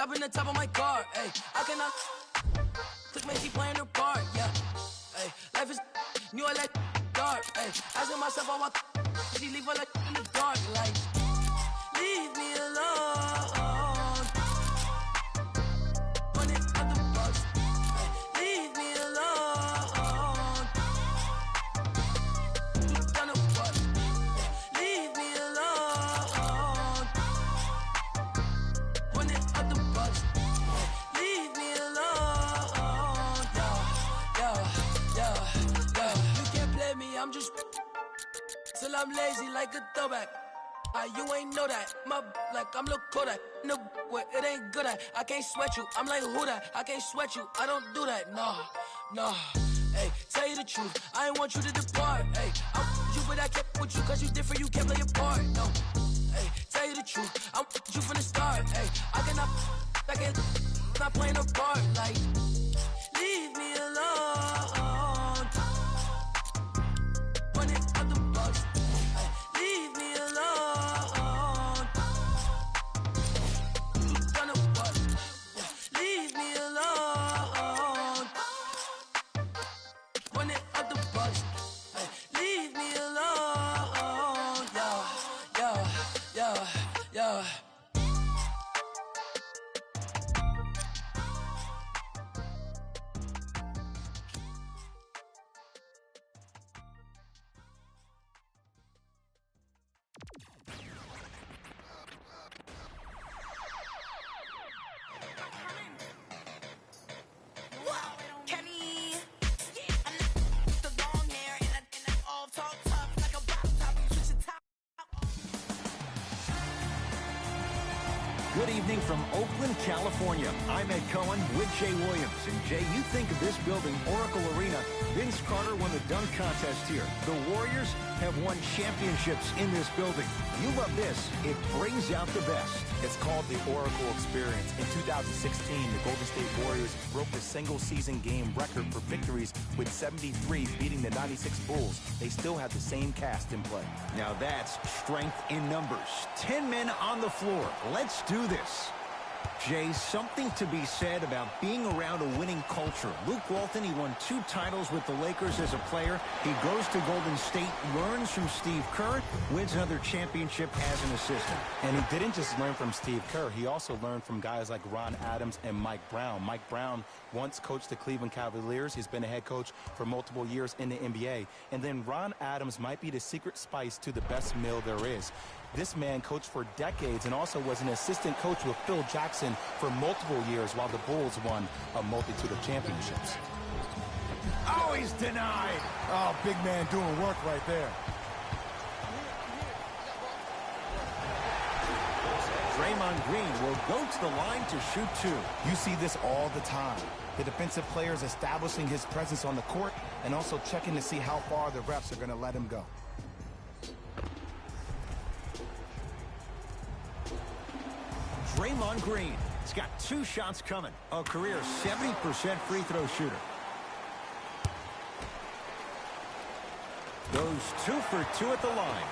Dropping the top of my car, ayy. I cannot click my she playing her part, yeah. Ayy, life is new, I like dark, ayy. Asking myself how I she leave her like in the dark, like leave me alone. Running out the box, leave me alone. Down the bus, leave me alone. Running out the box, leave me alone. Yo. You can't play me, I'm just till I'm lazy like a throwback. You ain't know that. My like I'm Lil Kodak. No, what it ain't good at. I can't sweat you. I'm like who that? I can't sweat you. I don't do that. Nah. Hey, tell you the truth. I ain't want you to depart. Hey, I'm you, but I kept with you 'cause you different. You can't play your part. No. Hey, tell you the truth. I'm you from the start. Hey, I can't not playing a part. Like, leave me alone. Running out the box. Leave me alone. Down the bus. Leave me alone. Running out the bus. Leave me alone. Yo. Good evening from Oakland, California. I'm Ed Cohen with Jay Williams. And Jay, you think of this building, Oracle Arena. Vince Carter won the dunk contest here. The Warriors have won championships in this building. You love this. It brings out the best. It's called the Oracle Experience. In 2016, the Golden State Warriors broke the single-season game record for victories with 73, beating the 96 Bulls. They still have the same cast in play. Now that's strength in numbers. 10 men on the floor. Let's do this. Jay, something to be said about being around a winning culture. Luke Walton, he won 2 titles with the Lakers as a player. He goes to Golden State, learns from Steve Kerr, wins another championship as an assistant. And he didn't just learn from Steve Kerr. He also learned from guys like Ron Adams and Mike Brown. Mike Brown once coached the Cleveland Cavaliers. He's been a head coach for multiple years in the NBA. And then Ron Adams might be the secret spice to the best meal there is. This man coached for decades and also was an assistant coach with Phil Jackson for multiple years while the Bulls won a multitude of championships. Oh, he's denied. Oh, big man doing work right there. Draymond Green will go to the line to shoot 2. You see this all the time. The defensive players establishing his presence on the court and also checking to see how far the refs are going to let him go. Draymond Green has got 2 shots coming. A career 70% free throw shooter. Goes 2 for 2 at the line.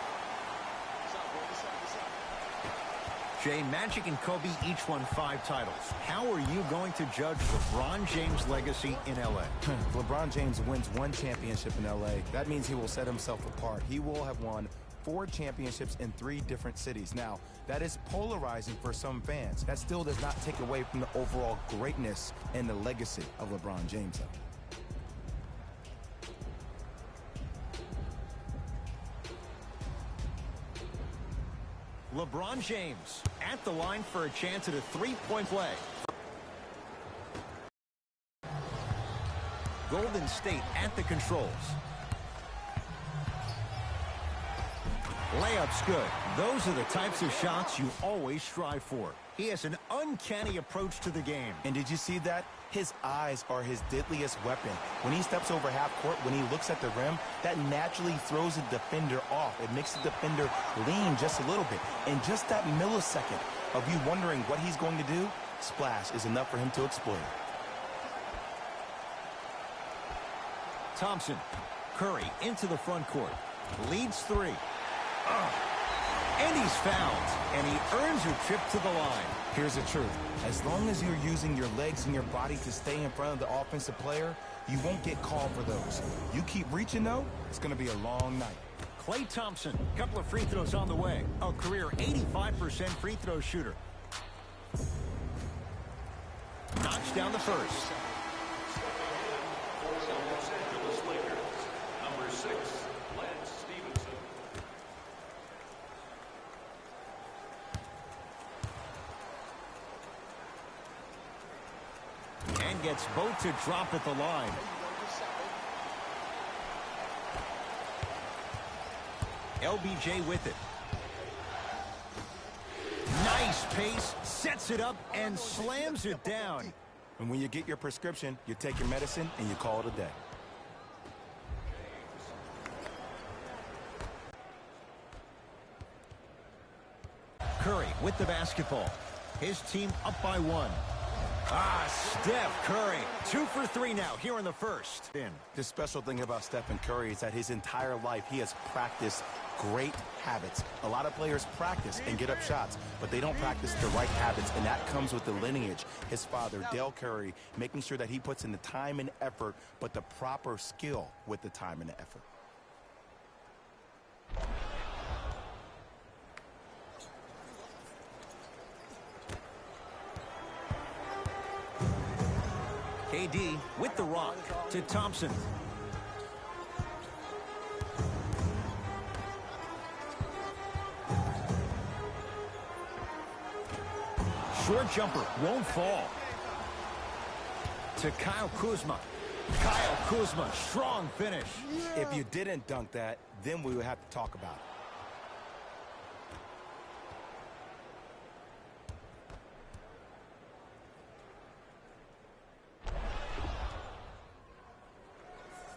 Jay, Magic and Kobe each won 5 titles. How are you going to judge LeBron James' legacy in L.A.? If LeBron James wins 1 championship in L.A., that means he will set himself apart. He will have won 4 championships in 3 different cities. Now, that is polarizing for some fans. That still does not take away from the overall greatness and the legacy of LeBron James, though. LeBron James at the line for a chance at a 3-point play. Golden State at the controls. Layup's good. Those are the types of shots you always strive for. He has an uncanny approach to the game. And did you see that? His eyes are his deadliest weapon. When he steps over half court, when he looks at the rim, that naturally throws the defender off. It makes the defender lean just a little bit. And just that millisecond of you wondering what he's going to do, splash is enough for him to exploit. Thompson. Curry into the front court. Leads 3. And he's fouled, and he earns a trip to the line. Here's the truth. As long as you're using your legs and your body to stay in front of the offensive player, you won't get called for those. You keep reaching, though, it's going to be a long night. Klay Thompson, a couple of free throws on the way. A career 85% free throw shooter. Knocks down the first. Los Angeles Lakers, number 6, Lance Stephenson. And gets both to drop at the line. LBJ with it. Nice pace, sets it up, and slams it down. And when you get your prescription, you take your medicine and you call it a day. Curry with the basketball. His team up by 1. Steph Curry. 2 for 3 now here in the first. The special thing about Stephen Curry is that his entire life he has practiced great habits. A lot of players practice and get up shots, but they don't practice the right habits, and that comes with the lineage. His father, Dell Curry, making sure that he puts in the time and effort, but the proper skill with the time and the effort. KD with the rock to Thompson. Short jumper won't fall. To Kyle Kuzma. Kyle Kuzma, strong finish. If you didn't dunk that, then we would have to talk about it.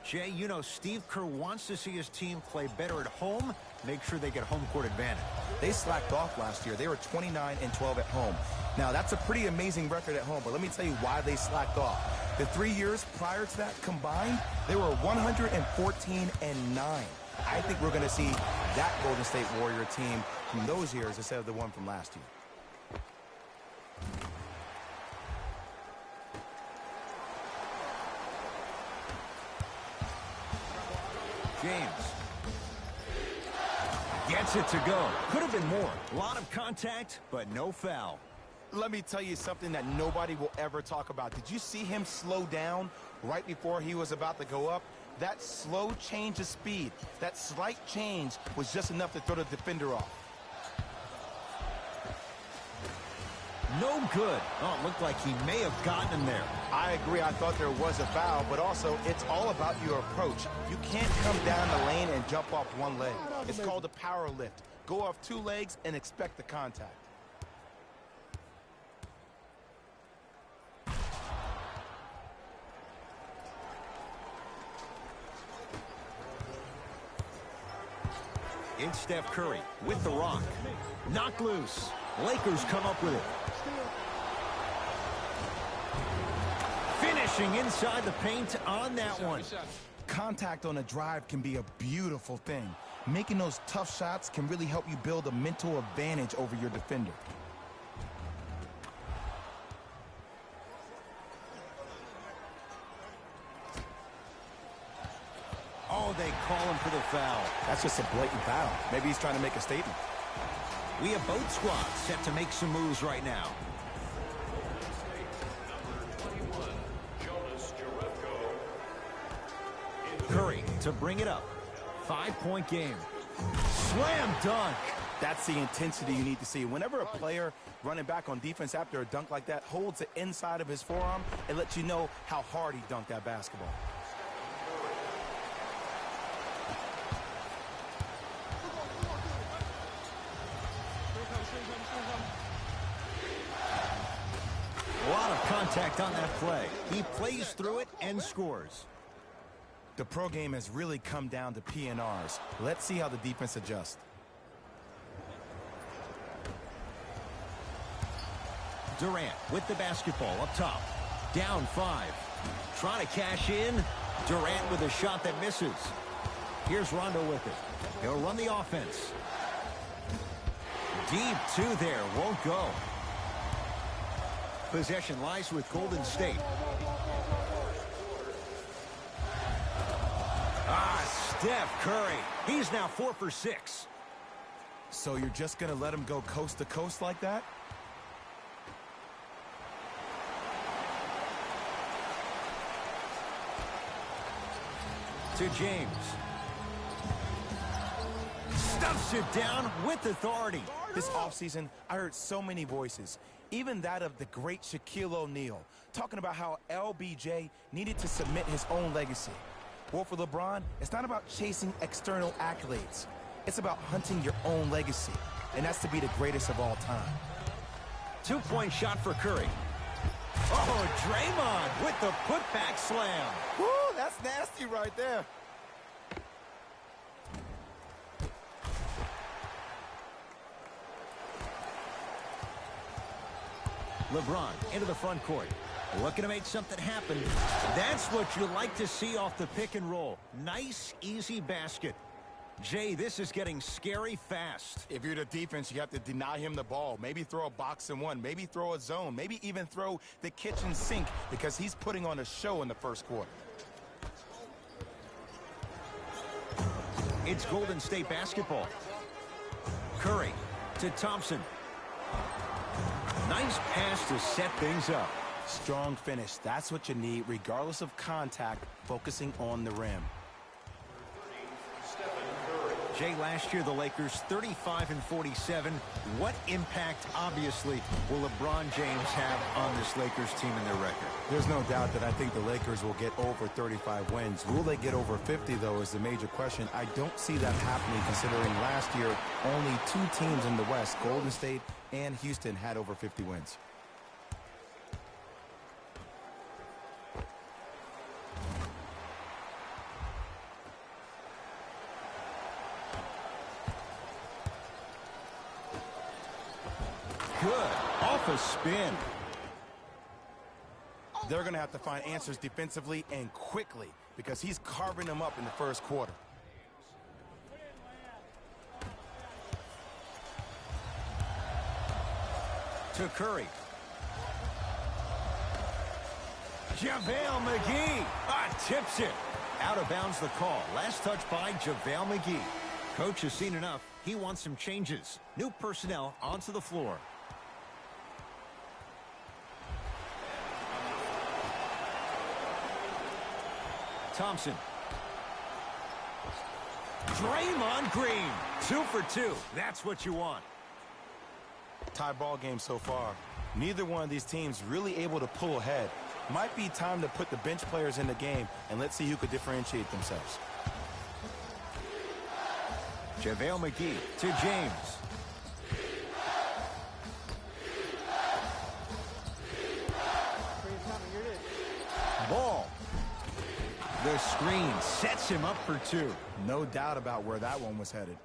Jay, you know Steve Kerr wants to see his team play better at home, make sure they get home court advantage. They slacked off last year. They were 29-12 at home. Now, that's a pretty amazing record at home, but let me tell you why they slacked off. The 3 years prior to that combined, they were 114-9. I think we're going to see that Golden State Warrior team from those years instead of the one from last year. James gets it to go. Could have been more. A lot of contact, but no foul. Let me tell you something that nobody will ever talk about. Did you see him slow down right before he was about to go up? That slow change of speed, that slight change was just enough to throw the defender off. No good. Oh, it looked like he may have gotten him there. I agree. I thought there was a foul, but also it's all about your approach. You can't come down the lane and jump off one leg. It's called a power lift. Go off 2 legs and expect the contact. It's Steph Curry with the rock. Knocked loose. Lakers come up with it. Finishing inside the paint on that one. Contact on a drive can be a beautiful thing. Making those tough shots can really help you build a mental advantage over your defender. Oh, they call him for the foul. That's just a blatant foul. Maybe he's trying to make a statement. We have both squads set to make some moves right now. Curry to bring it up. 5-point game. Slam dunk. That's the intensity you need to see. Whenever a player running back on defense after a dunk like that holds the inside of his forearm, it lets you know how hard he dunked that basketball. A lot of contact on that play. He plays through it and scores. The pro game has really come down to PNRs. Let's see how the defense adjusts. Durant with the basketball up top. Down 5. Trying to cash in. Durant with a shot that misses. Here's Rondo with it. He'll run the offense. Deep two there, won't go. Possession lies with Golden State. Steph Curry. He's now 4 for 6. So you're just going to let him go coast to coast like that? To James. Stuffs it down with authority. This offseason, I heard so many voices, even that of the great Shaquille O'Neal, talking about how LBJ needed to cement his own legacy. Well, for LeBron, it's not about chasing external accolades. It's about hunting your own legacy, and that's to be the greatest of all time. 2-point shot for Curry. Oh, Draymond with the putback slam. Woo, that's nasty right there. LeBron into the front court. Looking to make something happen. That's what you like to see off the pick and roll. Nice, easy basket. Jay, this is getting scary fast. If you're the defense, you have to deny him the ball. Maybe throw a box and one. Maybe throw a zone. Maybe even throw the kitchen sink because he's putting on a show in the first quarter. It's Golden State basketball. Curry to Thompson. Nice pass to set things up. Strong finish. That's what you need, regardless of contact, focusing on the rim. Jay, last year the Lakers 35 and 47. What impact, obviously, will LeBron James have on this Lakers team and their record? There's no doubt that I think the Lakers will get over 35 wins. Will they get over 50, though, is the major question. I don't see that happening, considering last year only 2 teams in the West, Golden State and Houston, had over 50 wins. Good. Off a spin. They're going to have to find answers defensively and quickly because he's carving them up in the first quarter. To Curry. JaVale McGee. Tips it. Out of bounds the call. Last touch by JaVale McGee. Coach has seen enough. He wants some changes. New personnel onto the floor. Thompson. Draymond Green. 2 for 2. That's what you want. Tie ball game so far. Neither one of these teams really able to pull ahead. Might be time to put the bench players in the game and let's see who could differentiate themselves. JaVale McGee to James. Ball. The screen sets him up for 2. No doubt about where that one was headed.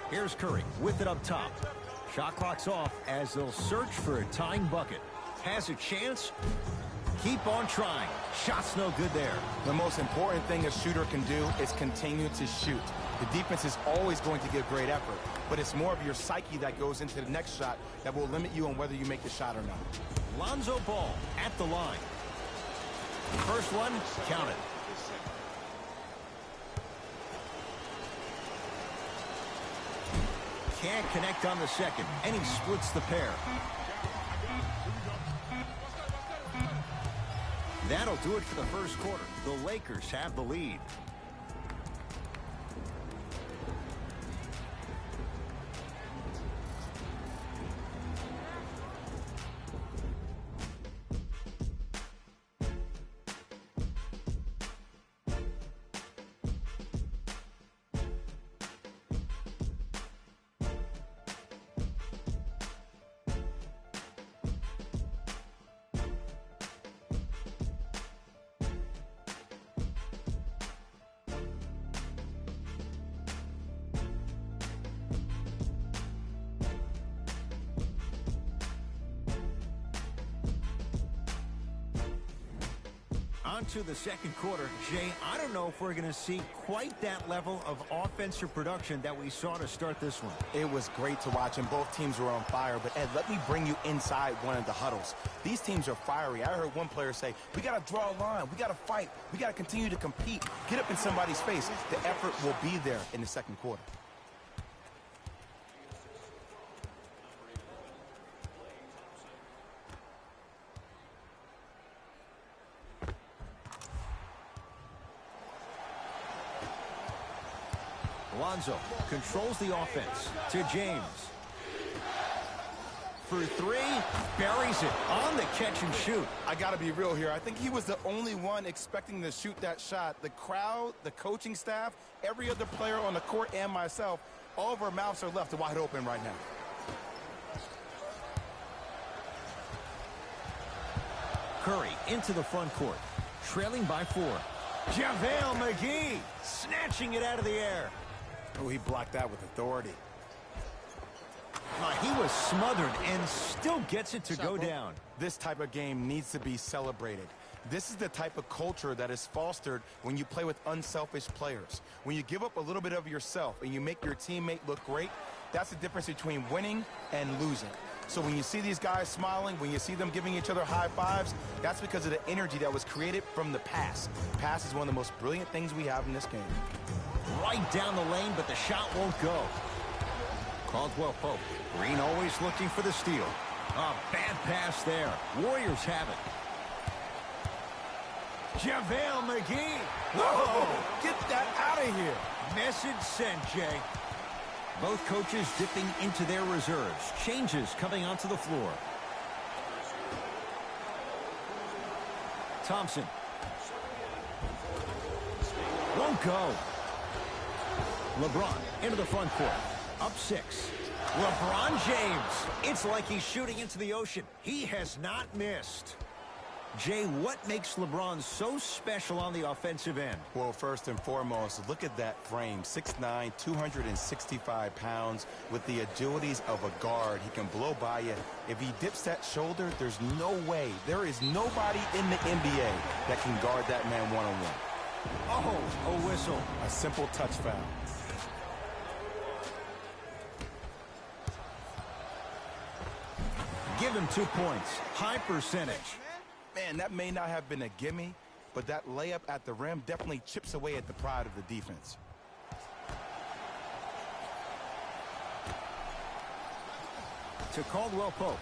Here's Curry with it up top. Shot clock's off as they'll search for a tying bucket. Has a chance. Keep on trying. Shot's no good there. The most important thing a shooter can do is continue to shoot. The defense is always going to give great effort, but it's more of your psyche that goes into the next shot that will limit you on whether you make the shot or not. Lonzo Ball at the line. First one, count it. Can't connect on the second, and he splits the pair. That'll do it for the first quarter. The Lakers have the lead. on to the second quarter. Jay, I don't know if we're going to see quite that level of offensive production that we saw to start this one. It was great to watch, and both teams were on fire. But, Ed, let me bring you inside one of the huddles. These teams are fiery. I heard one player say, we got to draw a line. We got to fight. We got to continue to compete. Get up in somebody's face. The effort will be there in the second quarter. Lonzo controls the offense to James. For three, buries it on the catch and shoot. I got to be real here. I think he was the only one expecting to shoot that shot. The crowd, the coaching staff, every other player on the court, and myself, all of our mouths are left wide open right now. Curry into the front court, trailing by 4. JaVale McGee snatching it out of the air. Oh, he blocked that with authority. He was smothered and still gets it to go down. This type of game needs to be celebrated. This is the type of culture that is fostered when you play with unselfish players. When you give up a little bit of yourself and you make your teammate look great, that's the difference between winning and losing. So when you see these guys smiling, when you see them giving each other high fives, that's because of the energy that was created from the pass. Pass is one of the most brilliant things we have in this game. Right down the lane, but the shot won't go. Caldwell Pope. Green always looking for the steal. A bad pass there. Warriors have it. JaVale McGee. Whoa! Get that out of here. Message sent, Jay. Both coaches dipping into their reserves. Changes coming onto the floor. Thompson. Won't go. LeBron into the front court. Up 6. LeBron James. It's like he's shooting into the ocean. He has not missed. Jay, what makes LeBron so special on the offensive end? Well, first and foremost, look at that frame. 6'9", 265 pounds with the agilities of a guard. He can blow by you. If he dips that shoulder, there's no way. There is nobody in the NBA that can guard that man one-on-one. Oh, a whistle. A simple touch foul. Give him 2 points. High percentage. Man, that may not have been a gimme, but that layup at the rim definitely chips away at the pride of the defense. To Caldwell Pope.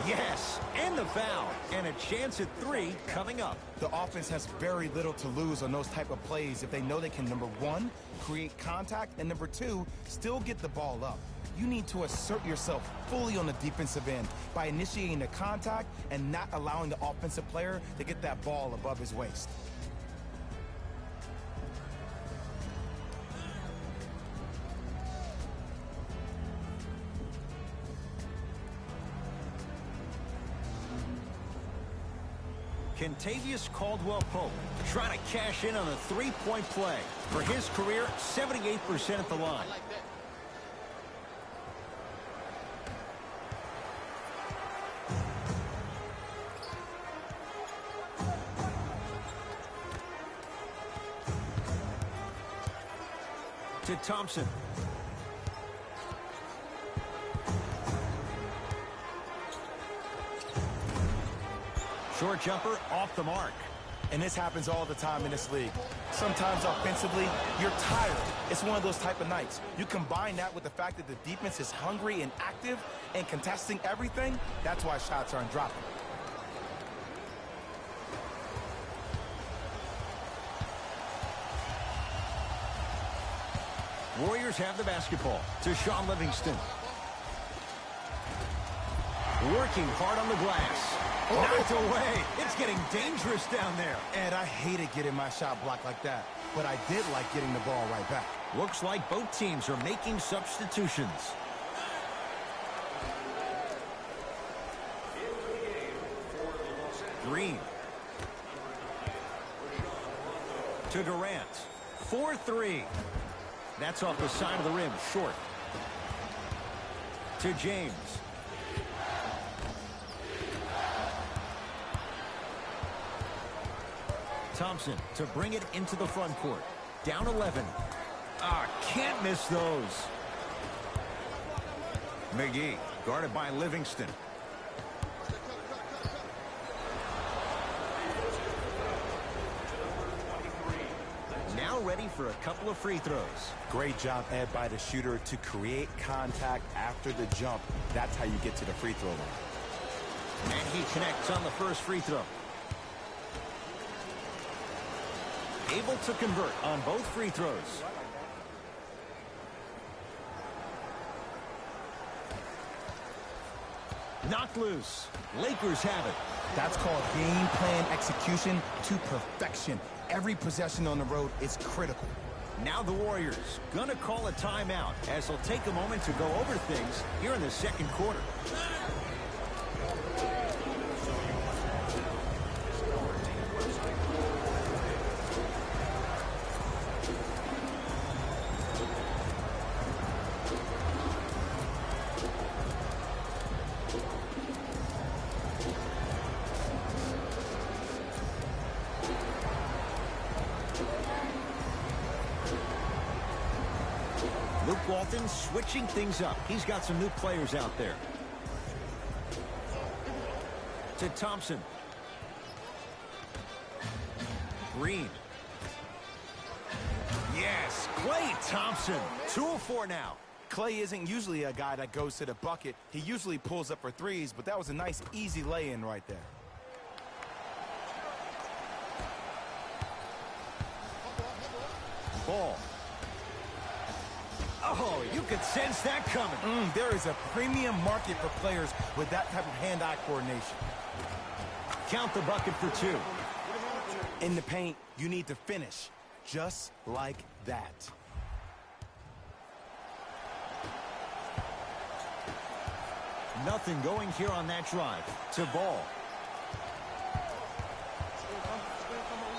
Yes, and the foul. And a chance at 3 coming up. The offense has very little to lose on those type of plays if they know they can, number 1, create contact, and number 2, still get the ball up. You need to assert yourself fully on the defensive end by initiating the contact and not allowing the offensive player to get that ball above his waist. Kentavious Caldwell-Pope trying to cash in on a 3-point play. For his career, 78% at the line. To Thompson. Short jumper off the mark. And this happens all the time in this league. Sometimes offensively, you're tired. It's one of those type of nights. You combine that with the fact that the defense is hungry and active and contesting everything, that's why shots aren't dropping. Warriors have the basketball. To Shaun Livingston. Working hard on the glass. Knocked away. It's getting dangerous down there. And I hated getting my shot blocked like that, but I did like getting the ball right back. Looks like both teams are making substitutions. Green. To Durant. 4-3. That's off the side of the rim, short. To James. Thompson to bring it into the front court. Down 11. Can't miss those. McGee guarded by Livingston. Now ready for a couple of free throws. Great job, Ed, by the shooter to create contact after the jump. That's how you get to the free throw line. And he connects on the first free throw. Able to convert on both free throws. Knocked loose. Lakers have it. That's called game plan execution to perfection. Every possession on the road is critical. Now the Warriors gonna call a timeout as they'll take a moment to go over things here in the second quarter. Luke Walton switching things up. He's got some new players out there. To Thompson. Green. Yes, Klay Thompson. 2 of 4 now. Klay isn't usually a guy that goes to the bucket. He usually pulls up for threes, but that was a nice, easy lay-in right there. Ball. Oh, you could sense that coming. There is a premium market for players with that type of hand-eye coordination. Count the bucket for 2. In the paint, you need to finish just like that. Nothing going here on that drive. To Ball.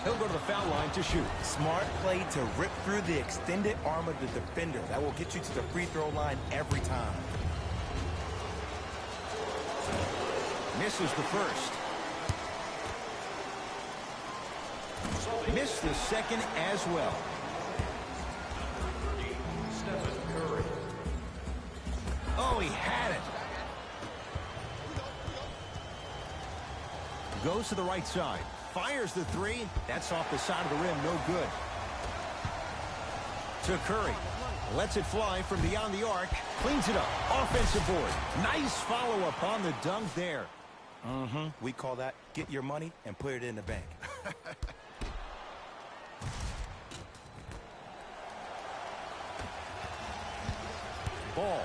He'll go to the foul line to shoot. Smart play to rip through the extended arm of the defender. That will get you to the free throw line every time. Misses the first. Missed the second as well. Stephen Curry. Oh, he had it. Goes to the right side. Fires the 3. That's off the side of the rim. No good. To Curry. Lets it fly from beyond the arc. Cleans it up. Offensive board. Nice follow-up on the dunk there. We call that get your money and put it in the bank. Ball.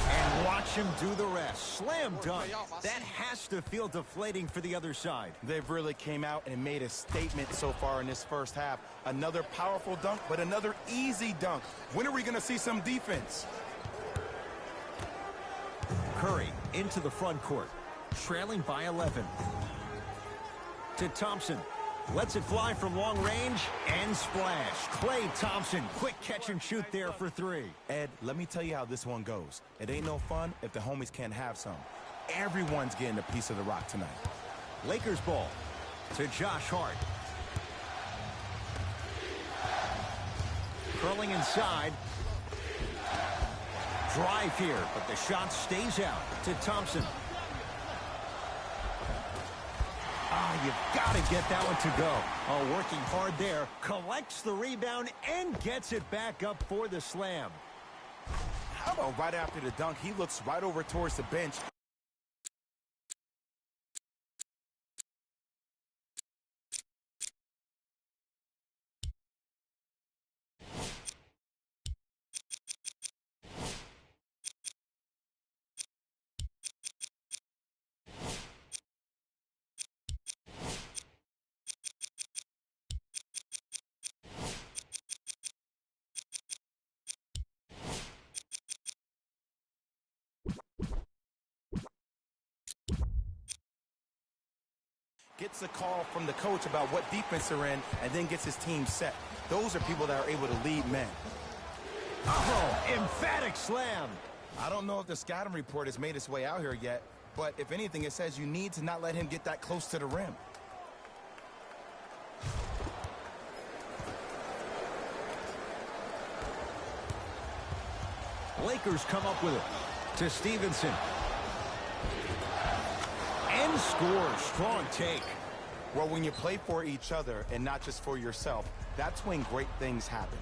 And watch him do the rest. Slam dunk. That has to feel deflating for the other side. They've really came out and made a statement so far in this first half. Another powerful dunk, but another easy dunk. When are we going to see some defense? Curry into the front court. Trailing by 11. To Thompson. Lets it fly from long range and splash. Klay Thompson, quick catch and shoot there for 3. Ed, let me tell you how this one goes. It ain't no fun if the homies can't have some. Everyone's getting a piece of the rock tonight. Lakers ball to Josh Hart. Curling inside. Drive here, but the shot stays out to Thompson. You've got to get that one to go. Oh, working hard there. Collects the rebound and gets it back up for the slam. How about right after the dunk, he looks right over towards the bench. Gets a call from the coach about what defense they're in, and then gets his team set. Those are people that are able to lead men. Oh, emphatic slam. I don't know if the scouting report has made its way out here yet, but if anything, it says you need to not let him get that close to the rim. Lakers come up with it. To Stevenson. And scores. Strong take. Well, when you play for each other and not just for yourself, that's when great things happen.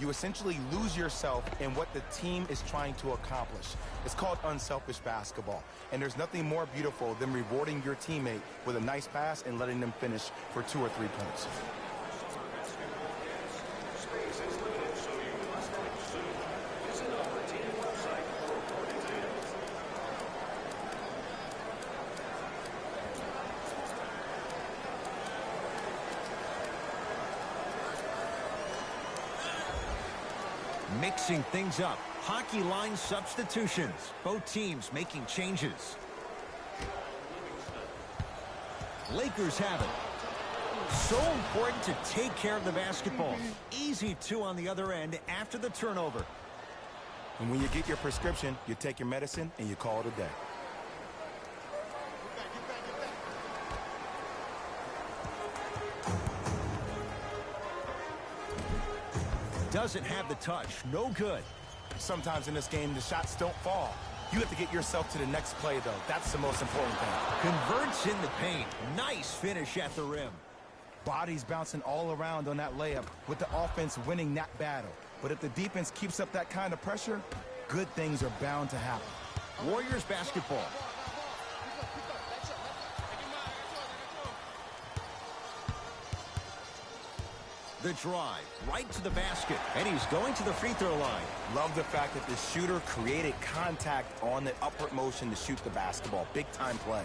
You essentially lose yourself in what the team is trying to accomplish. It's called unselfish basketball. And there's nothing more beautiful than rewarding your teammate with a nice pass and letting them finish for 2 or 3 points. Space is limited, so you must act soon. Visit our team website for more details. Mixing things up. Hockey line substitutions. Both teams making changes. Lakers have it. So important to take care of the basketball. Easy 2 on the other end after the turnover. And when you get your prescription, you take your medicine and you call it a day. Doesn't have the touch. No good. Sometimes in this game, the shots don't fall. You have to get yourself to the next play, though. That's the most important thing. Converts in the paint. Nice finish at the rim. Bodies bouncing all around on that layup with the offense winning that battle. But if the defense keeps up that kind of pressure, good things are bound to happen. Warriors basketball. The drive, right to the basket, and he's going to the free throw line. Love the fact that the shooter created contact on the upward motion to shoot the basketball. Big time play.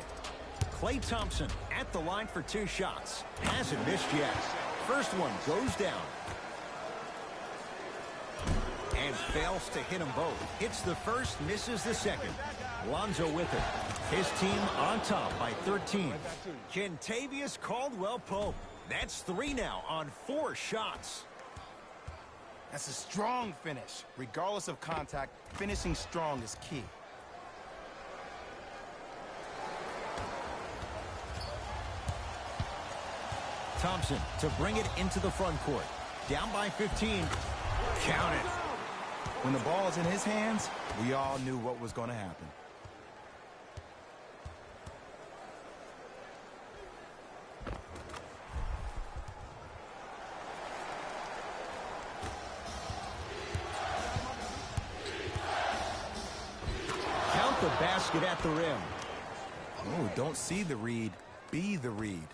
Klay Thompson at the line for 2 shots. Hasn't missed yet. First one goes down. And fails to hit them both. Hits the first, misses the second. Lonzo with it. His team on top by 13. Kentavious Caldwell-Pope. That's 3 now on 4 shots. That's a strong finish. Regardless of contact, finishing strong is key. Thompson to bring it into the front court. Down by 15. Count it. When the ball is in his hands, we all knew what was going to happen. Count the basket at the rim. Oh, don't see the read, be the read.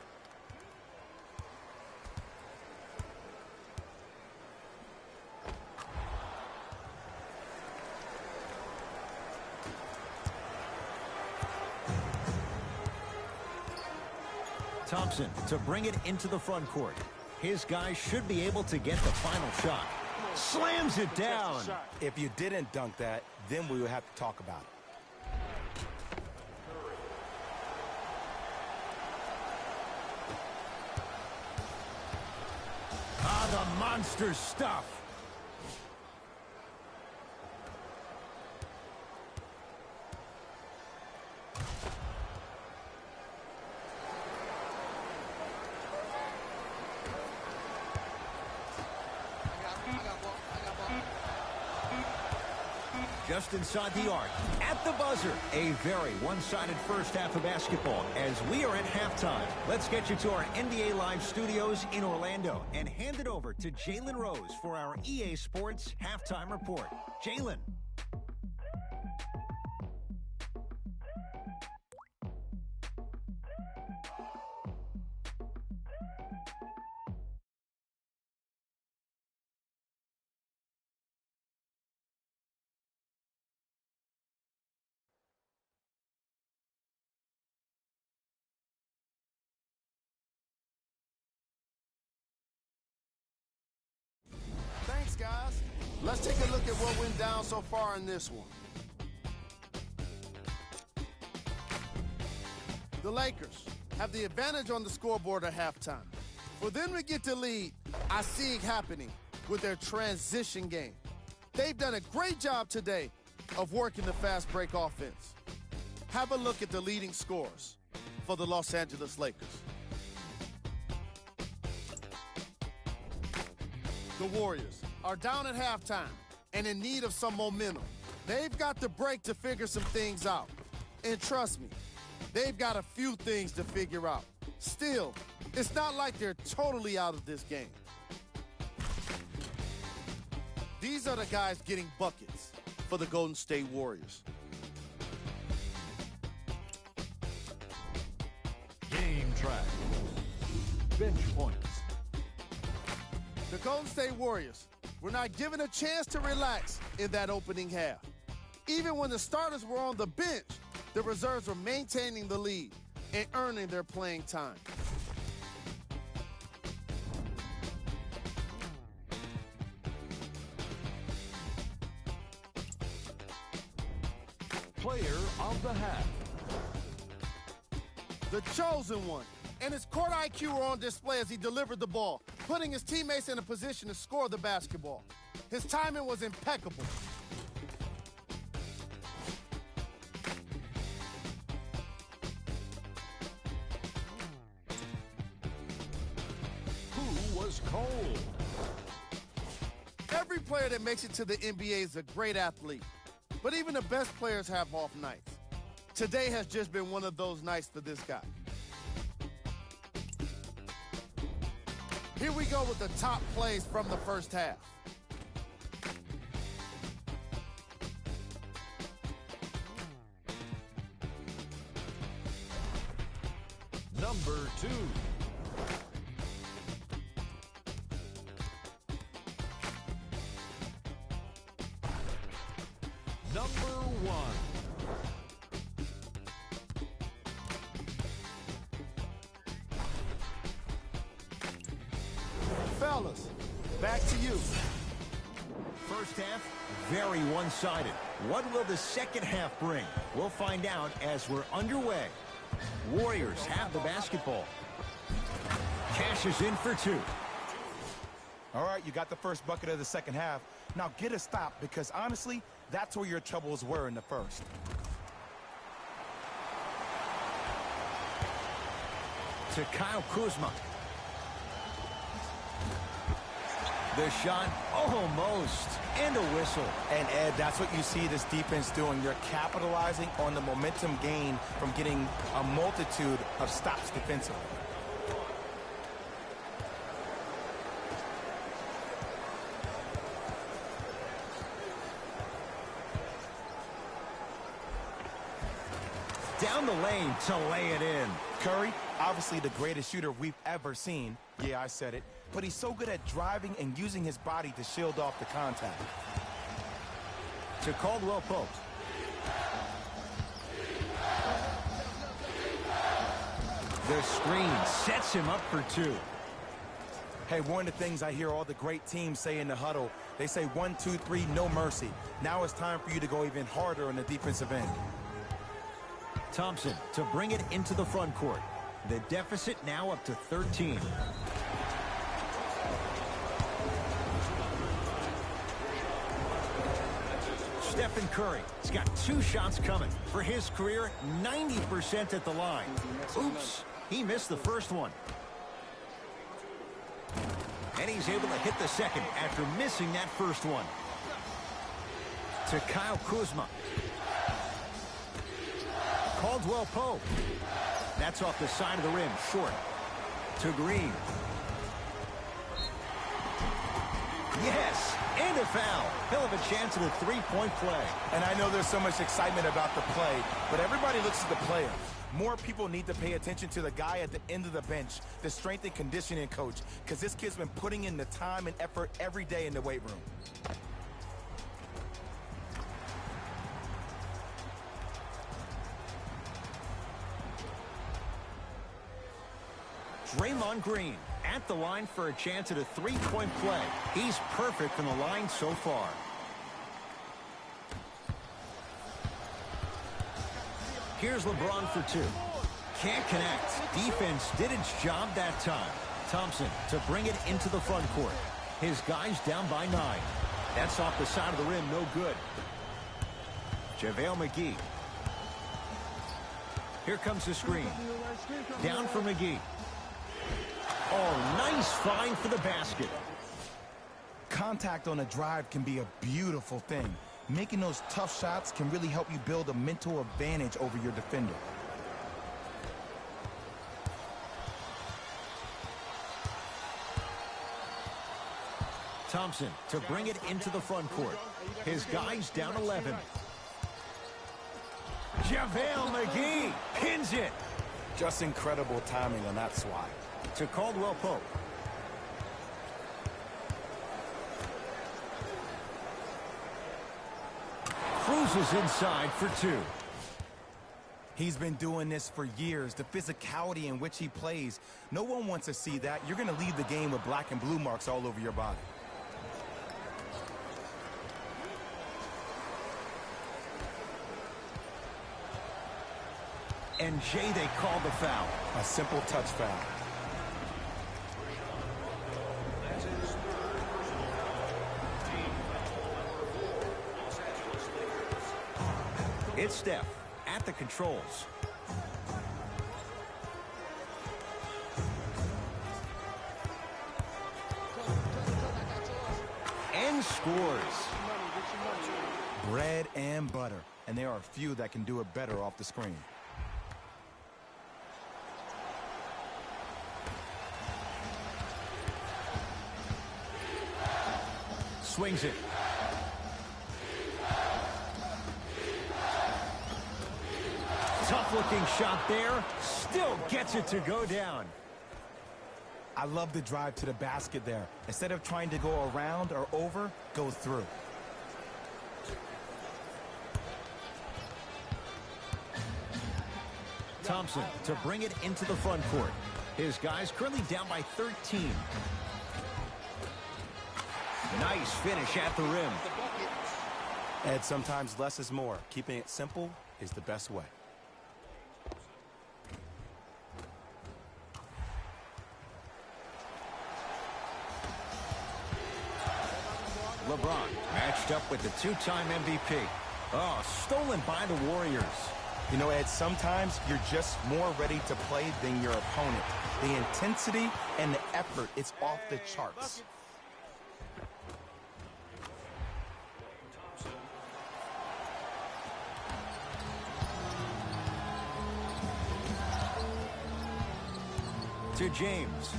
Thompson to bring it into the front court. His guys should be able to get the final shot. Slams it down. If you didn't dunk that, then we would have to talk about it. Ah, the monster stuff. Just inside the arc, at the buzzer. A very one-sided first half of basketball as we are at halftime. Let's get you to our NBA Live studios in Orlando and hand it over to Jalen Rose for our EA Sports Halftime Report. Jalen. Thanks, guys. Let's take a look at what went down so far in this one. The Lakers have the advantage on the scoreboard at halftime. For them to get the lead, I see it happening with their transition game. They've done a great job today of working the fast break offense. Have a look at the leading scores for the Los Angeles Lakers. The Warriors are down at halftime and in need of some momentum. They've got the break to figure some things out. And trust me, they've got a few things to figure out. Still, it's not like they're totally out of this game. These are the guys getting buckets for the Golden State Warriors. Game track. Bench points. The Golden State Warriors were not given a chance to relax in that opening half. Even when the starters were on the bench, the reserves were maintaining the lead and earning their playing time. Player of the half. The chosen one and his court IQ were on display as he delivered the ball, putting his teammates in a position to score the basketball. His timing was impeccable. Who was cold? Every player that makes it to the NBA is a great athlete, but even the best players have off nights. Today has just been one of those nights for this guy. Here we go with the top plays from the first half. Number 2. Number 1. Fellas, back to you. First half, very one-sided. What will the second half bring? We'll find out as we're underway. Warriors have the basketball. Cashes in for 2. All right, you got the first bucket of the second half. Now get a stop, because honestly, that's where your troubles were in the first. To Kyle Kuzma. The shot, almost, and a whistle. And Ed, that's what you see this defense doing. You're capitalizing on the momentum gain from getting a multitude of stops defensively. Down the lane to lay it in. Curry, obviously the greatest shooter we've ever seen. Yeah, I said it. But he's so good at driving and using his body to shield off the contact. To Caldwell Pope. The screen sets him up for 2. Hey, one of the things I hear all the great teams say in the huddle, they say 1, 2, 3, no mercy. Now it's time for you to go even harder on the defensive end. Thompson to bring it into the front court. The deficit now up to 13. Stephen Curry has got 2 shots coming. For his career, 90% at the line. Oops, he missed the first one. And he's able to hit the second after missing that first one. To Kyle Kuzma. Caldwell Pope. That's off the side of the rim, short. To Green. Yes, and a foul. He'll have a chance at a 3-point play. And I know there's so much excitement about the play, but everybody looks at the player. More people need to pay attention to the guy at the end of the bench, the strength and conditioning coach, because this kid's been putting in the time and effort every day in the weight room. Draymond Green at the line for a chance at a 3-point play. He's perfect from the line so far. Here's LeBron for 2. Can't connect. Defense did its job that time. Thompson to bring it into the front court. His guys down by 9. That's off the side of the rim, no good. JaVale McGee. Here comes the screen. Down for McGee. Oh, nice find for the basket. Contact on a drive can be a beautiful thing. Making those tough shots can really help you build a mental advantage over your defender. Thompson to bring it into the front court. His guy's down 11. JaVale McGee pins it. Just incredible timing on that swat. To Caldwell Pope. Cruises inside for two. He's been doing this for years. The physicality in which he plays. No one wants to see that. You're going to leave the game with black and blue marks all over your body. And Jay, they called the foul. A simple touch foul. That's his third personal foul. Team foul number 4, Los Angeles Lakers. It's Steph at the controls. And scores. Bread and butter. And there are a few that can do it better off the screen. Swings it. Tough-looking shot there. Still gets it to go down. I love the drive to the basket there. Instead of trying to go around or over, go through. Thompson to bring it into the front court. His guys currently down by 13. Nice finish at the rim. Ed, sometimes less is more. Keeping it simple is the best way. LeBron matched up with the two-time MVP. Oh, stolen by the Warriors. You know, Ed, sometimes you're just more ready to play than your opponent. The intensity and the effort, it's off the charts. To James.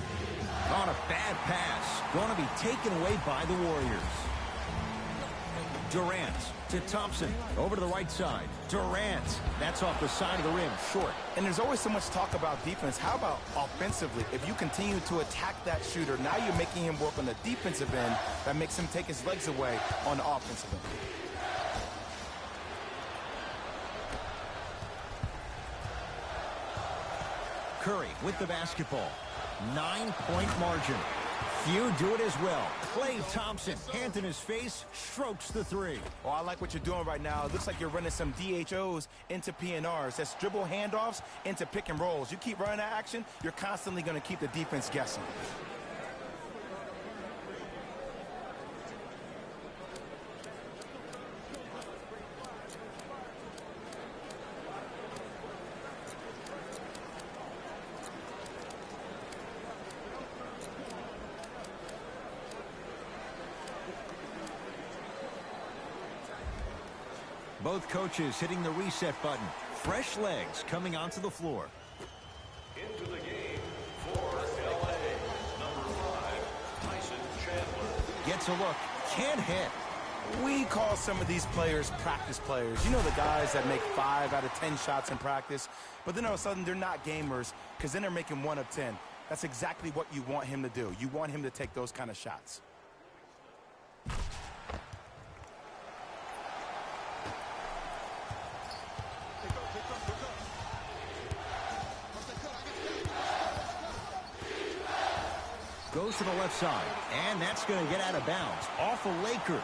On a bad pass. Going to be taken away by the Warriors. Durant to Thompson. Over to the right side. Durant. That's off the side of the rim. Short. And there's always so much talk about defense. How about offensively? If you continue to attack that shooter, now you're making him work on the defensive end. That makes him take his legs away on the offensive end. Curry with the basketball. 9-point margin. Few do it as well. Klay Thompson, hand in his face, strokes the three. Oh, I like what you're doing right now. It looks like you're running some DHOs into PNRs. That's dribble handoffs into pick and rolls. You keep running that action, you're constantly going to keep the defense guessing. Both coaches hitting the reset button. Fresh legs coming onto the floor. Into the game for LA, number 5, Tyson Chandler. Gets a look. Can't hit. We call some of these players practice players. You know, the guys that make 5 out of 10 shots in practice, but then all of a sudden they're not gamers because then they're making 1 of 10. That's exactly what you want him to do. You want him to take those kind of shots. Goes to the left side, and that's going to get out of bounds. Off a Laker.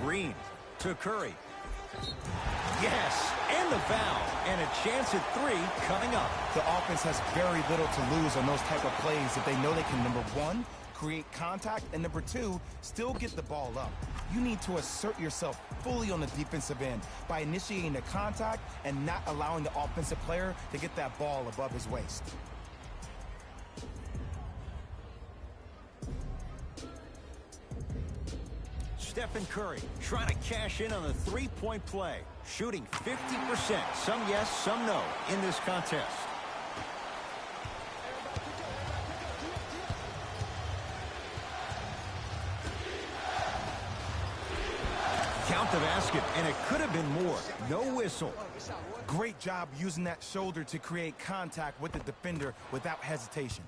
Green to Curry. Yes, and the foul. And a chance at 3 coming up. The offense has very little to lose on those type of plays if they know they can, number 1, create contact, and number 2, still get the ball up. You need to assert yourself fully on the defensive end by initiating the contact and not allowing the offensive player to get that ball above his waist. Stephen Curry trying to cash in on the three-point play, shooting 50%, some yes, some no, in this contest. Count the basket, and it could have been more. No whistle. Great job using that shoulder to create contact with the defender without hesitation.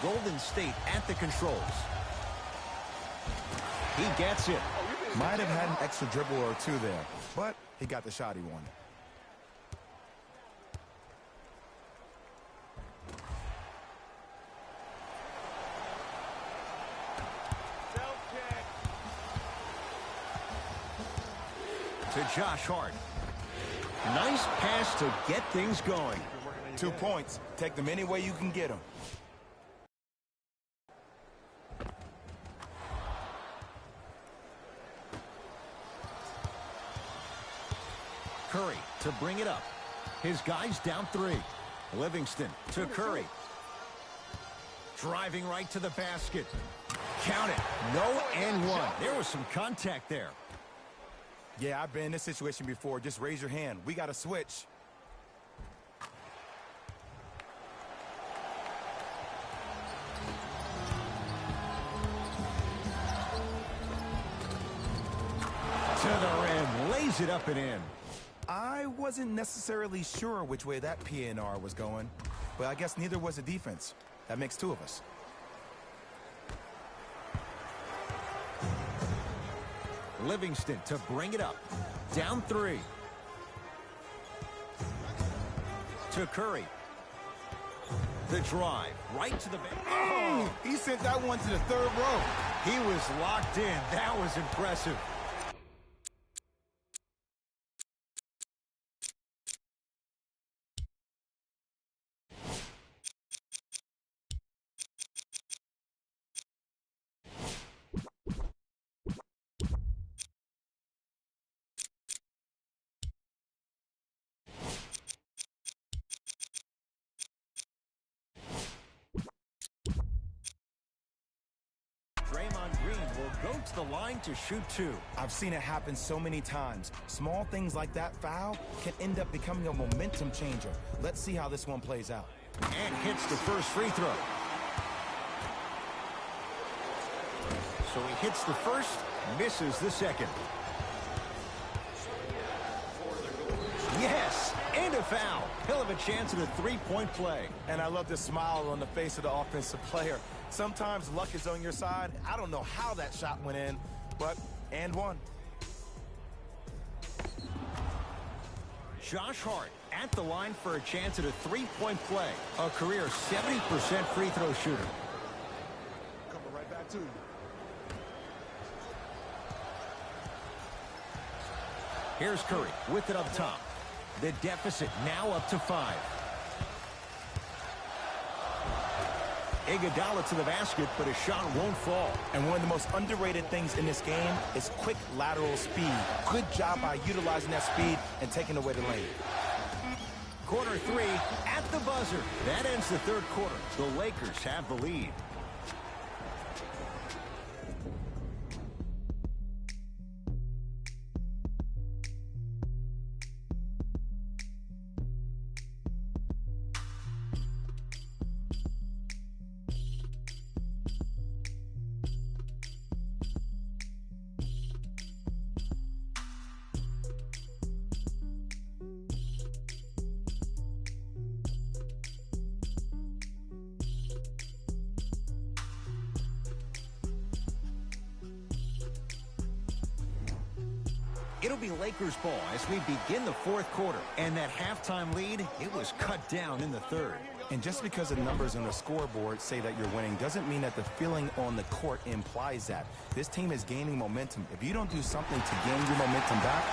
Golden State at the controls. He gets it. Might have had an extra dribble or 2 there, but he got the shot he wanted. To Josh Hart. Nice pass to get things going. 2 points. Take them any way you can get them. Curry to bring it up. His guys down 3. Livingston to Curry. Driving right to the basket. Count it. No and one. There was some contact there. Yeah, I've been in this situation before. Just raise your hand. We got to switch. To the rim. Lays it up and in. I wasn't necessarily sure which way that PNR was going, but I guess neither was the defense. That makes 2 of us. Livingston to bring it up. Down 3. To Curry. The drive. Right to the bench. Oh, he sent that one to the 3rd row. He was locked in. That was impressive. Draymond Green will go to the line to shoot 2. I've seen it happen so many times. Small things like that foul can end up becoming a momentum changer. Let's see how this one plays out. And hits the first free throw. So he hits the first, misses the second. Yes, and a foul. He'll have a chance at a three-point play. And I love the smile on the face of the offensive player. Sometimes luck is on your side. I don't know how that shot went in, but and one. Josh Hart at the line for a chance at a three-point play. A career 70% free throw shooter. Coming right back to you. Here's Curry with it up top. The deficit now up to 5. Iguodala to the basket, but his shot won't fall. And one of the most underrated things in this game is quick lateral speed. Good job by utilizing that speed and taking away the lane. Quarter 3 at the buzzer. That ends the third quarter. The Lakers have the lead. It'll be Lakers ball as we begin the fourth quarter. And that halftime lead, it was cut down in the third. And just because the numbers on the scoreboard say that you're winning doesn't mean that the feeling on the court implies that. This team is gaining momentum. If you don't do something to gain your momentum back,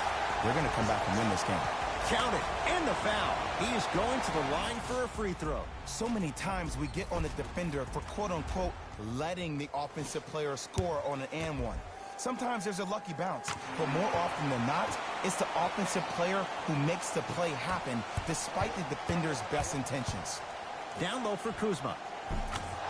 they're going to come back and win this game. Count it, and the foul. He is going to the line for a free throw. So many times we get on the defender for quote-unquote letting the offensive player score on an and one. Sometimes there's a lucky bounce, but more often than not, it's the offensive player who makes the play happen despite the defender's best intentions. Down low for Kuzma.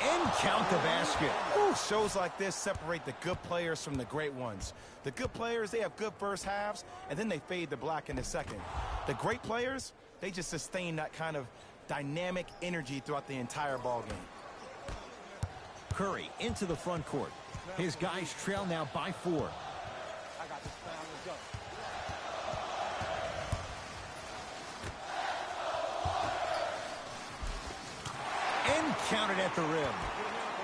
And count the basket. Ooh, shows like this separate the good players from the great ones. The good players, they have good first halves, and then they fade to black in the second. The great players, they just sustain that kind of dynamic energy throughout the entire ball game. Curry into the front court. His guys trail now by 4. I got this foul. Let's go. And counted at the rim.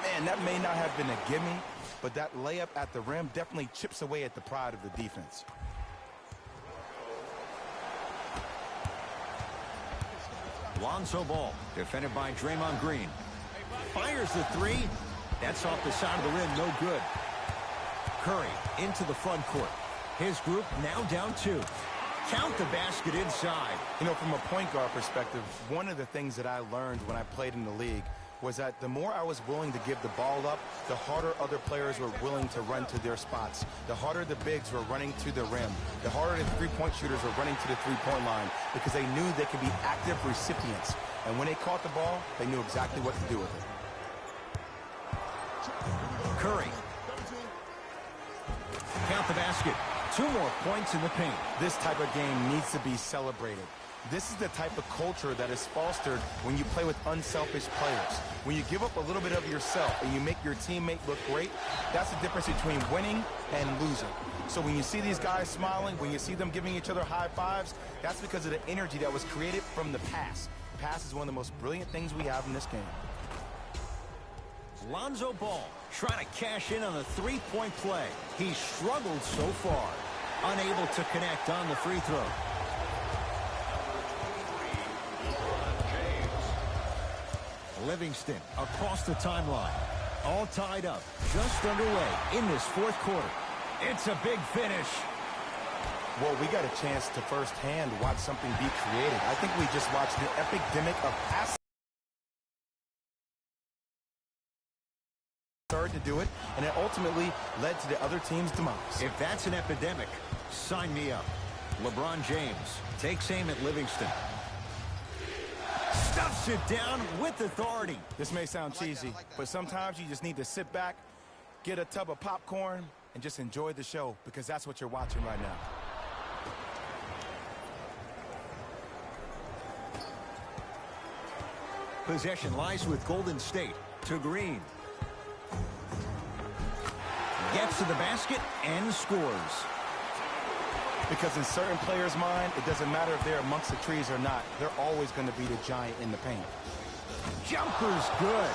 Man, that may not have been a gimme, but that layup at the rim definitely chips away at the pride of the defense. Lonzo Ball, defended by Draymond Green. Fires the 3. That's off the side of the rim, no good. Curry into the front court. His group now down 2. Count the basket inside. You know, from a point guard perspective, one of the things that I learned when I played in the league was that the more I was willing to give the ball up, the harder other players were willing to run to their spots. The harder the bigs were running to the rim. The harder the three-point shooters were running to the three-point line because they knew they could be active recipients. And when they caught the ball, they knew exactly what to do with it. Curry. Count the basket. 2 more points in the paint. This type of game needs to be celebrated. This is the type of culture that is fostered when you play with unselfish players. When you give up a little bit of yourself and you make your teammate look great, that's the difference between winning and losing. So when you see these guys smiling, when you see them giving each other high fives, that's because of the energy that was created from the pass. Pass is one of the most brilliant things we have in this game. Lonzo Ball trying to cash in on a 3-point play. He struggled so far. Unable to connect on the free throw. Livingston across the timeline. All tied up, just underway in this 4th quarter. It's a big finish. Well, we got a chance to firsthand watch something be created. I think we just watched the epidemic of pass. Started to do it, and it ultimately led to the other team's demise. If that's an epidemic, sign me up. LeBron James takes aim at Livingston. Stuffs it down with authority. This may sound cheesy, but sometimes you just need to sit back, get a tub of popcorn, and just enjoy the show, because that's what you're watching right now. Possession lies with Golden State. To Green. Gets to the basket and scores. Because in certain players' mind, it doesn't matter if they're amongst the trees or not. They're always going to be the giant in the paint. Jumper's good.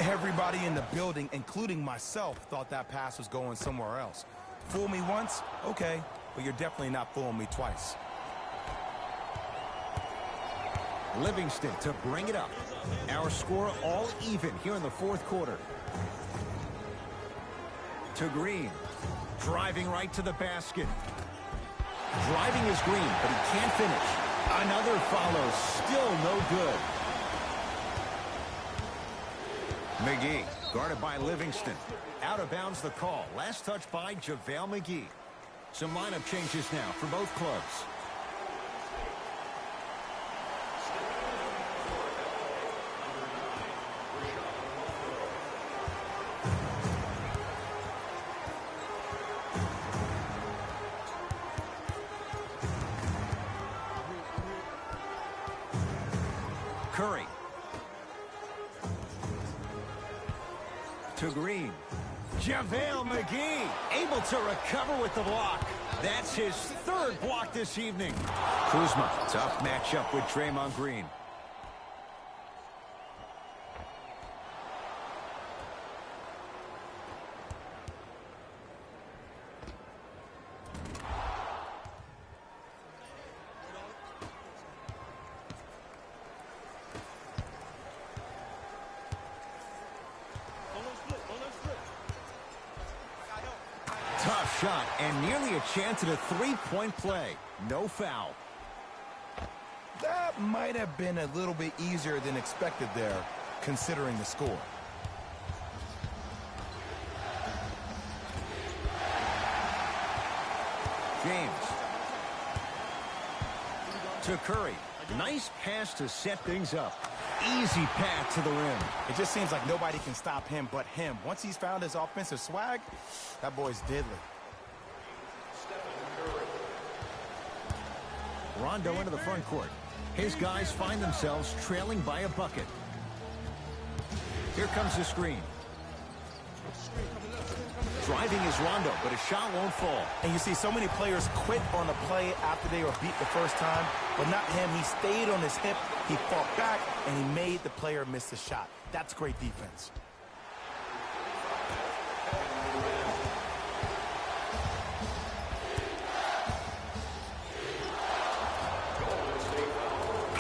Everybody in the building, including myself, thought that pass was going somewhere else. Fool me once? Okay. But you're definitely not fooling me twice. Livingston to bring it up. Our score all even here in the 4th quarter. To Green. Driving right to the basket. Driving is Green, but he can't finish. Another follow, still no good. McGee, guarded by Livingston. Out of bounds the call. Last touch by JaVale McGee. Some lineup changes now for both clubs. Curry. To Green. JaVale McGee able to recover with the block. That's his 3rd block this evening. Kuzma, tough matchup with Draymond Green. shot and nearly a chance at a three-point play. No foul. That might have been a little bit easier than expected there, considering the score. James. To Curry. Nice pass to set things up. Easy path to the rim. It just seems like nobody can stop him but him. Once he's found his offensive swag, that boy's deadly. Rondo into the front court. His guys find themselves trailing by a bucket. Here comes the screen. Driving is Rondo, but his shot won't fall. And you see so many players quit on a play after they were beat the first time, but not him. He stayed on his hip, he fought back, and he made the player miss the shot. That's great defense.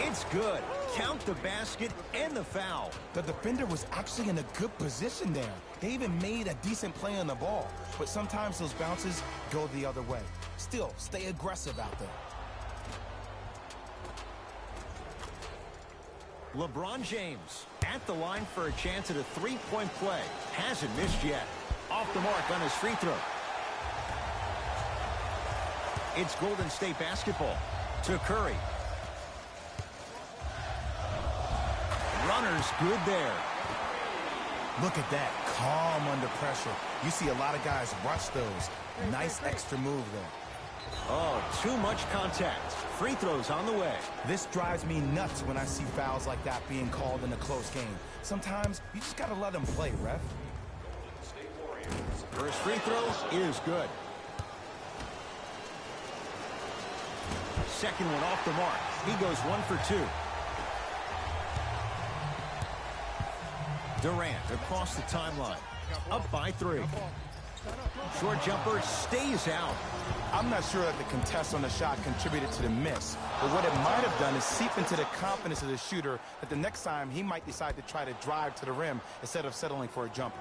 It's good. Count the basket and the foul. The defender was actually in a good position there. They even made a decent play on the ball. But sometimes those bounces go the other way. Still, stay aggressive out there. LeBron James at the line for a chance at a three-point play. Hasn't missed yet. Off the mark on his free throw. It's Golden State basketball. To Curry. Runner's good there. Look at that, calm under pressure. You see a lot of guys rush those. Nice extra move there. Oh, too much contact. Free throws on the way. This drives me nuts when I see fouls like that being called in a close game. Sometimes you just gotta let them play, ref. First free throw is good. Second one off the mark. He goes 1 for 2. Durant across the timeline. Up by 3. Short jumper stays out. I'm not sure that the contest on the shot contributed to the miss, but what it might have done is seep into the confidence of the shooter that the next time he might decide to try to drive to the rim instead of settling for a jumper.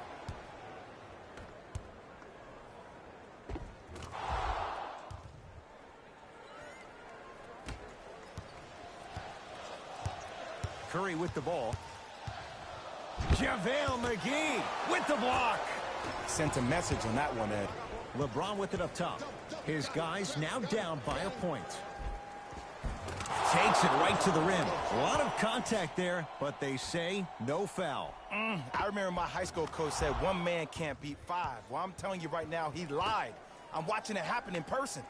Curry with the ball. JaVale McGee with the block. Sent a message on that one, Ed. LeBron with it up top. His guys now down by a point. Takes it right to the rim. A lot of contact there, but they say no foul. I remember my high school coach said one man can't beat 5. Well, I'm telling you right now, he lied. I'm watching it happen in person.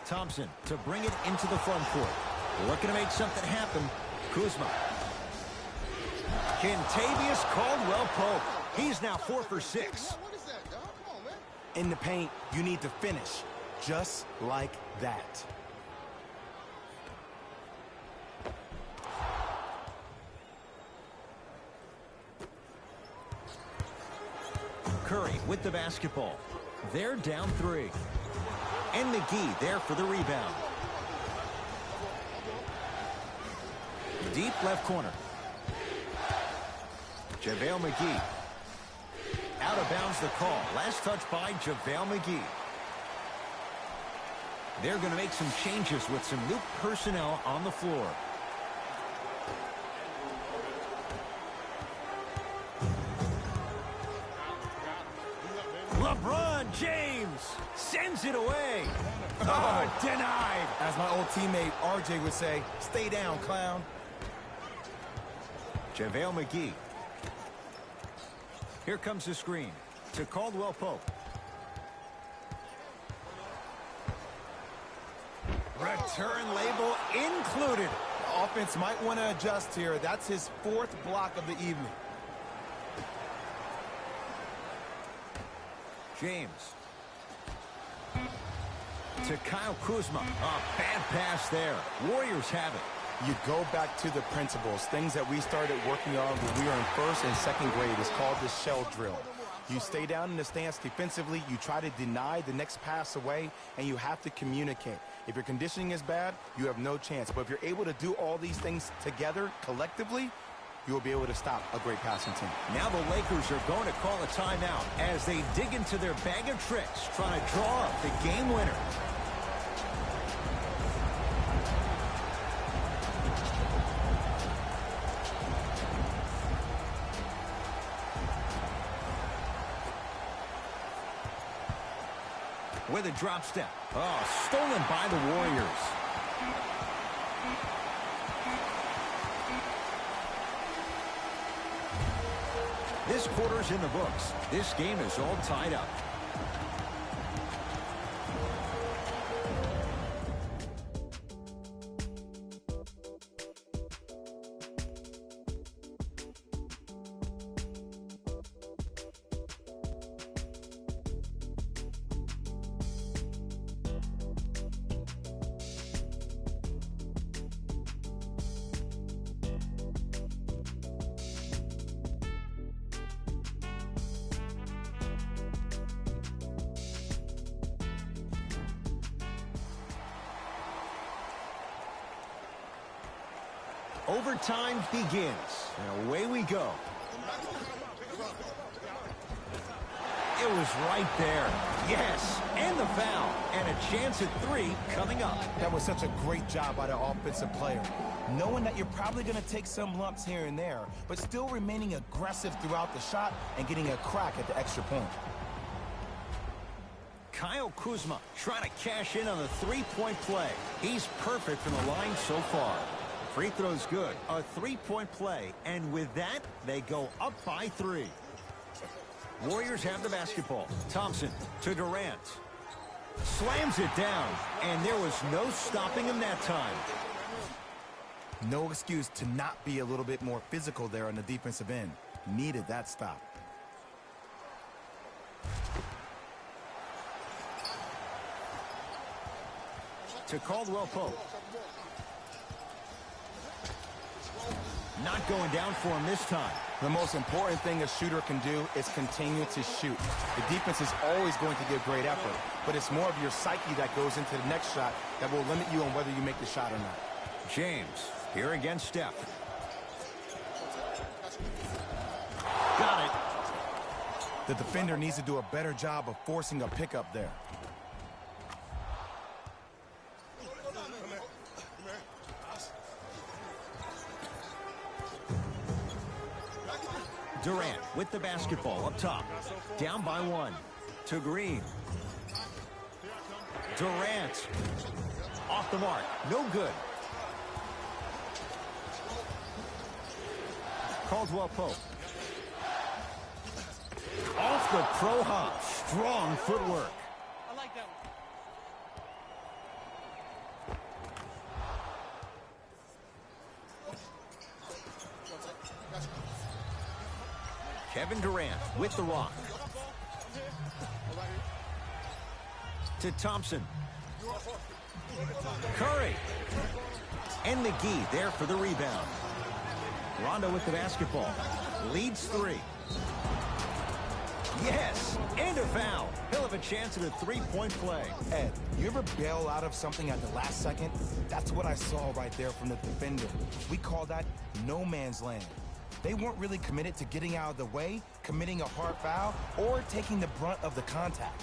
Thompson to bring it into the front court. Looking to make something happen. Kuzma. Kentavious Caldwell-Pope. He's now 4 for 6. In the paint, you need to finish just like that. Curry with the basketball. They're down 3. And McGee there for the rebound. Deep left corner. JaVale McGee. Out of bounds the call. Last touch by JaVale McGee. They're going to make some changes with some new personnel on the floor. LeBron James sends it away. Oh, denied. As my old teammate RJ would say, stay down, clown. JaVale McGee. Here comes the screen to Caldwell-Pope. Return label included. The offense might want to adjust here. That's his 4th block of the evening. James. To Kyle Kuzma. A bad pass there. Warriors have it. You go back to the principles, things that we started working on when we were in 1st and 2nd grade. It's called the shell drill. You stay down in the stance defensively, you try to deny the next pass away, and you have to communicate. If your conditioning is bad, you have no chance. But if you're able to do all these things together, collectively, you will be able to stop a great passing team. Now the Lakers are going to call a timeout as they dig into their bag of tricks, trying to draw up the game winner. With a drop step. Oh, stolen by the Warriors. This quarter's in the books. This game is all tied up. Overtime begins, and away we go. It was right there. Yes, and the foul, and a chance at 3 coming up. That was such a great job by the offensive player. Knowing that you're probably going to take some lumps here and there, but still remaining aggressive throughout the shot and getting a crack at the extra point. Kyle Kuzma trying to cash in on the three-point play. He's perfect from the line so far. Free throw's good. A three-point play. And with that, they go up by 3. Warriors have the basketball. Thompson to Durant. Slams it down. And there was no stopping him that time. No excuse to not be a little bit more physical there on the defensive end. Needed that stop. To Caldwell Pope. Not going down for him this time. The most important thing a shooter can do is continue to shoot. The defense is always going to give great effort, but it's more of your psyche that goes into the next shot that will limit you on whether you make the shot or not. James here against Steph. Got it. The defender needs to do a better job of forcing a pickup there. Durant with the basketball up top. Down by 1. To Green. Durant. Off the mark. No good. Caldwell Pope. Off the pro hop. Strong footwork. I like that one. Kevin Durant with the rock. To Thompson. Curry. And McGee there for the rebound. Rondo with the basketball. Leads 3. Yes, and a foul. He'll have a chance at a three-point play. Ed, you ever bail out of something at the last second? That's what I saw right there from the defender. We call that no man's land. They weren't really committed to getting out of the way, committing a hard foul, or taking the brunt of the contact.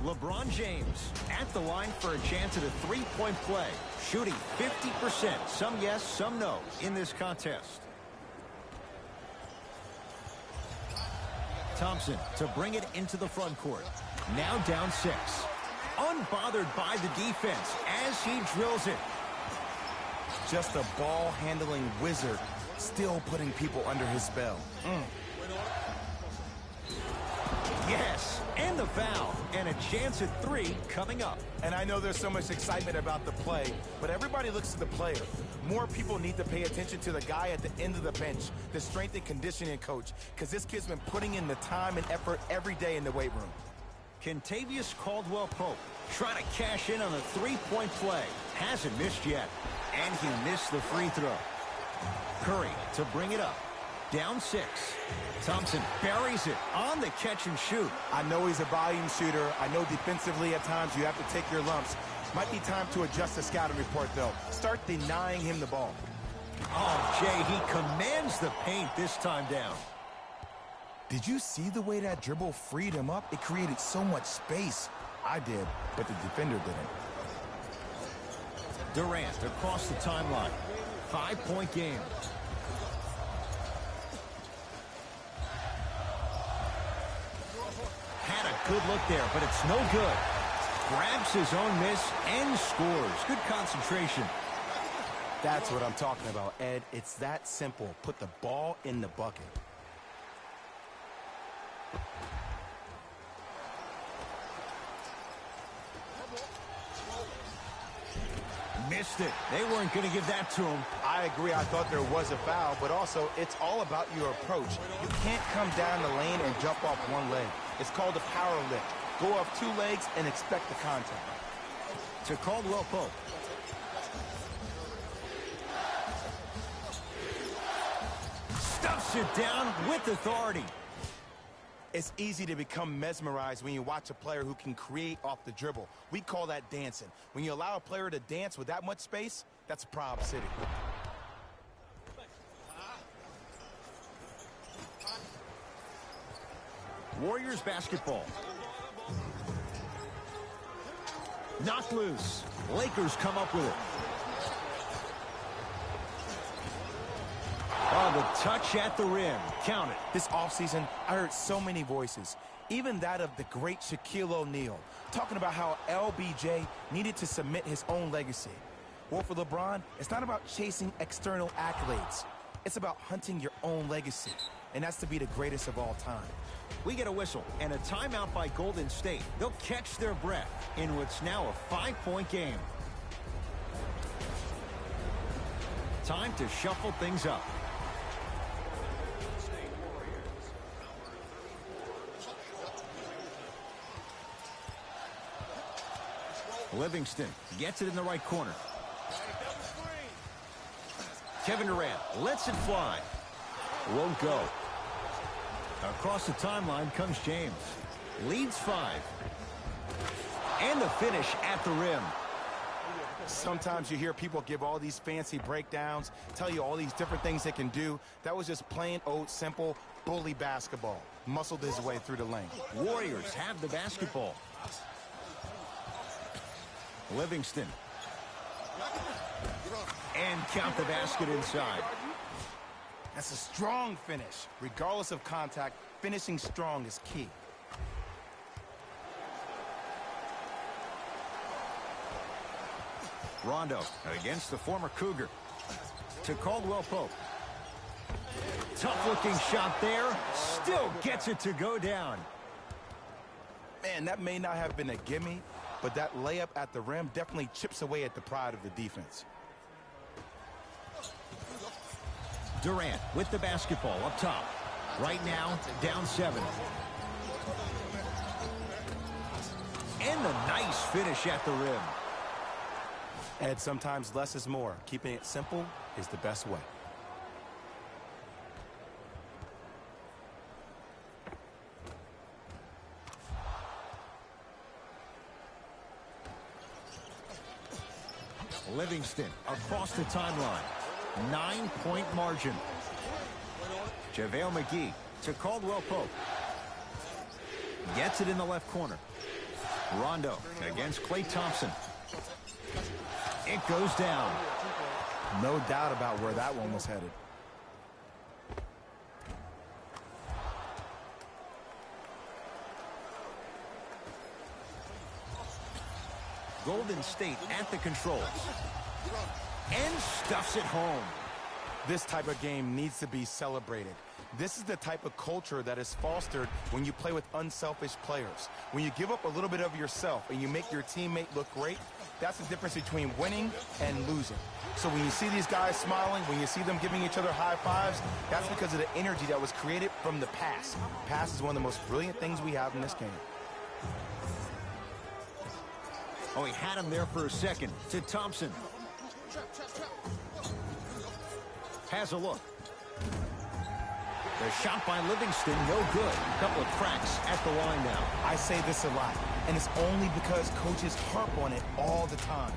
LeBron James at the line for a chance at a three-point play. Shooting 50%. Some yes, some no in this contest. Thompson to bring it into the front court. Now down 6. Unbothered by the defense as he drills it. Just a ball-handling wizard, still putting people under his spell. Yes, and the foul, and a chance at 3 coming up. And I know there's so much excitement about the play, but everybody looks to the player. More people need to pay attention to the guy at the end of the bench, the strength and conditioning coach, because this kid's been putting in the time and effort every day in the weight room. Kentavious Caldwell Pope trying to cash in on a three-point play. Hasn't missed yet. And he missed the free throw. Curry to bring it up. Down 6. Thompson buries it on the catch and shoot. I know he's a volume shooter. I know defensively at times you have to take your lumps. Might be time to adjust the scouting report, though. Start denying him the ball. Oh, Jay, he commands the paint this time down. Did you see the way that dribble freed him up? It created so much space. I did, but the defender didn't. Durant across the timeline. 5-point game. Had a good look there, but it's no good. Grabs his own miss and scores. Good concentration. That's what I'm talking about, Ed. It's that simple. Put the ball in the bucket. Missed it. They weren't going to give that to him. I agree. I thought there was a foul, but also it's all about your approach. You can't come down the lane and jump off one leg. It's called a power lift. Go off 2 legs and expect the contact. To Caldwell Pope. Stuffs it down with authority. It's easy to become mesmerized when you watch a player who can create off the dribble. We call that dancing. When you allow a player to dance with that much space, that's Prob City. Warriors basketball. Knocked loose. Lakers come up with it. Oh, the touch at the rim. Count it. This offseason, I heard so many voices, even that of the great Shaquille O'Neal, talking about how LBJ needed to submit his own legacy. Well, for LeBron, it's not about chasing external accolades. It's about hunting your own legacy, and that's to be the greatest of all time. We get a whistle and a timeout by Golden State. They'll catch their breath in what's now a 5-point game. Time to shuffle things up. Livingston gets it in the right corner. Kevin Durant lets it fly. Won't go. Across the timeline comes James. Leads 5. And the finish at the rim. Sometimes you hear people give all these fancy breakdowns, tell you all these different things they can do. That was just plain old simple bully basketball. Muscled his way through the lane. Warriors have the basketball. Livingston. And count the basket inside. That's a strong finish. Regardless of contact, finishing strong is key. Rondo against the former Cougar. To Caldwell Pope. Tough-looking shot there. Still gets it to go down. Man, that may not have been a gimme, but that layup at the rim definitely chips away at the pride of the defense. Durant with the basketball up top. Right now, down 7. And the nice finish at the rim. Ed, sometimes less is more. Keeping it simple is the best way. Livingston across the timeline. 9-point margin. JaVale McGee to Caldwell Pope. Gets it in the left corner. Rondo against Klay Thompson. It goes down. No doubt about where that one was headed. Golden State at the controls. And stuffs it home. This type of game needs to be celebrated. This is the type of culture that is fostered when you play with unselfish players. When you give up a little bit of yourself and you make your teammate look great, that's the difference between winning and losing. So when you see these guys smiling, when you see them giving each other high fives, that's because of the energy that was created from the pass. Pass is one of the most brilliant things we have in this game. Oh, he had him there for a second. To Thompson. Has a look. The shot by Livingston, no good. A couple of cracks at the line now. I say this a lot, and it's only because coaches harp on it all the time.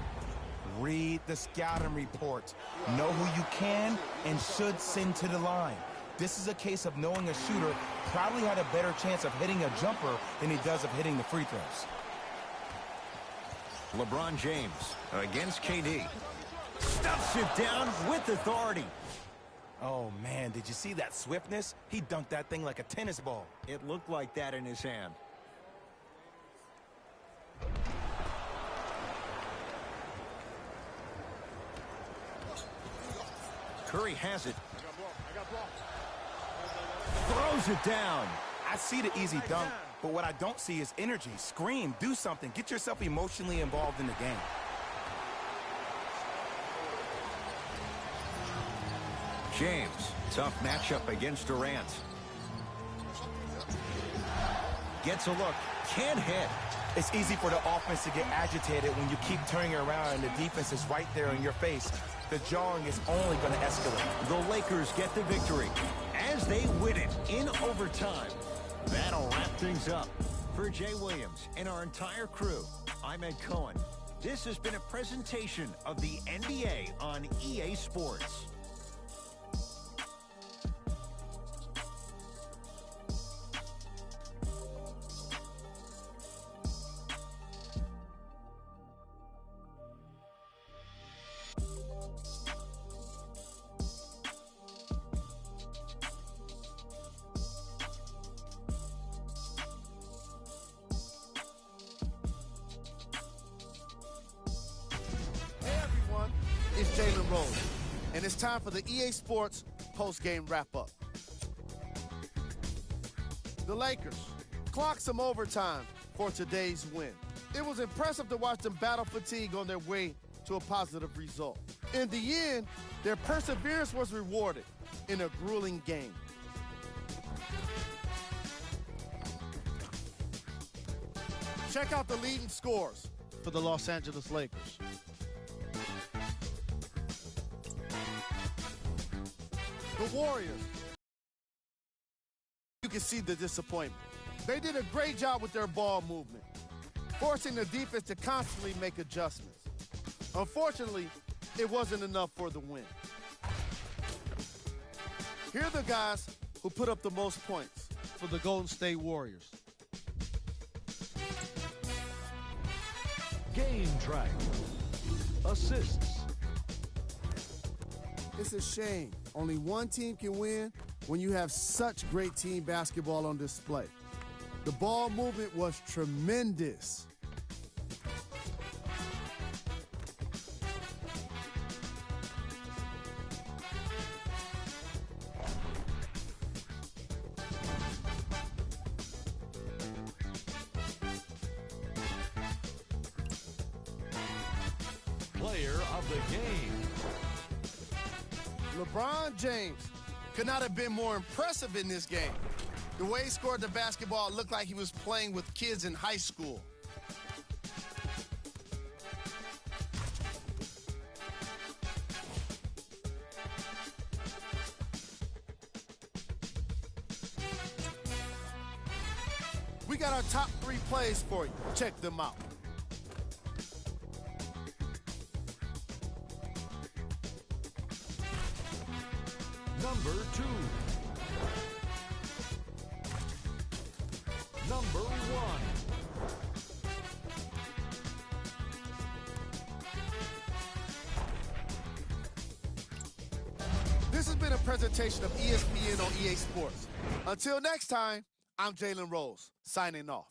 Read the scouting report. Know who you can and should send to the line. This is a case of knowing a shooter probably had a better chance of hitting a jumper than he does of hitting the free throws. LeBron James against KD. Stuffs it down with authority. Oh, man, did you see that swiftness? He dunked that thing like a tennis ball. It looked like that in his hand. Curry has it. Throws it down. I see the easy dunk, but what I don't see is energy. Scream, do something. Get yourself emotionally involved in the game. James, tough matchup against Durant. Gets a look, can't hit. It's easy for the offense to get agitated when you keep turning around and the defense is right there in your face. The jarring is only going to escalate. The Lakers get the victory as they win it in overtime. That'll wrap things up. For Jay Williams and our entire crew, I'm Ed Cohen. This has been a presentation of the NBA on EA Sports. It's Jalen Rose, and it's time for the EA Sports post-game wrap-up. The Lakers clocked some overtime for today's win. It was impressive to watch them battle fatigue on their way to a positive result. In the end, their perseverance was rewarded in a grueling game. Check out the leading scores for the Los Angeles Lakers. The Warriors. You can see the disappointment. They did a great job with their ball movement, forcing the defense to constantly make adjustments. Unfortunately, it wasn't enough for the win. Here are the guys who put up the most points for the Golden State Warriors. Game track. Assists. It's a shame only one team can win when you have such great team basketball on display. The ball movement was tremendous. Player of the game. LeBron James could not have been more impressive in this game. The way he scored the basketball looked like he was playing with kids in high school. We got our top 3 plays for you. Check them out. Number 2. Number 1. This has been a presentation of ESPN on EA Sports. Until next time, I'm Jalen Rose, signing off.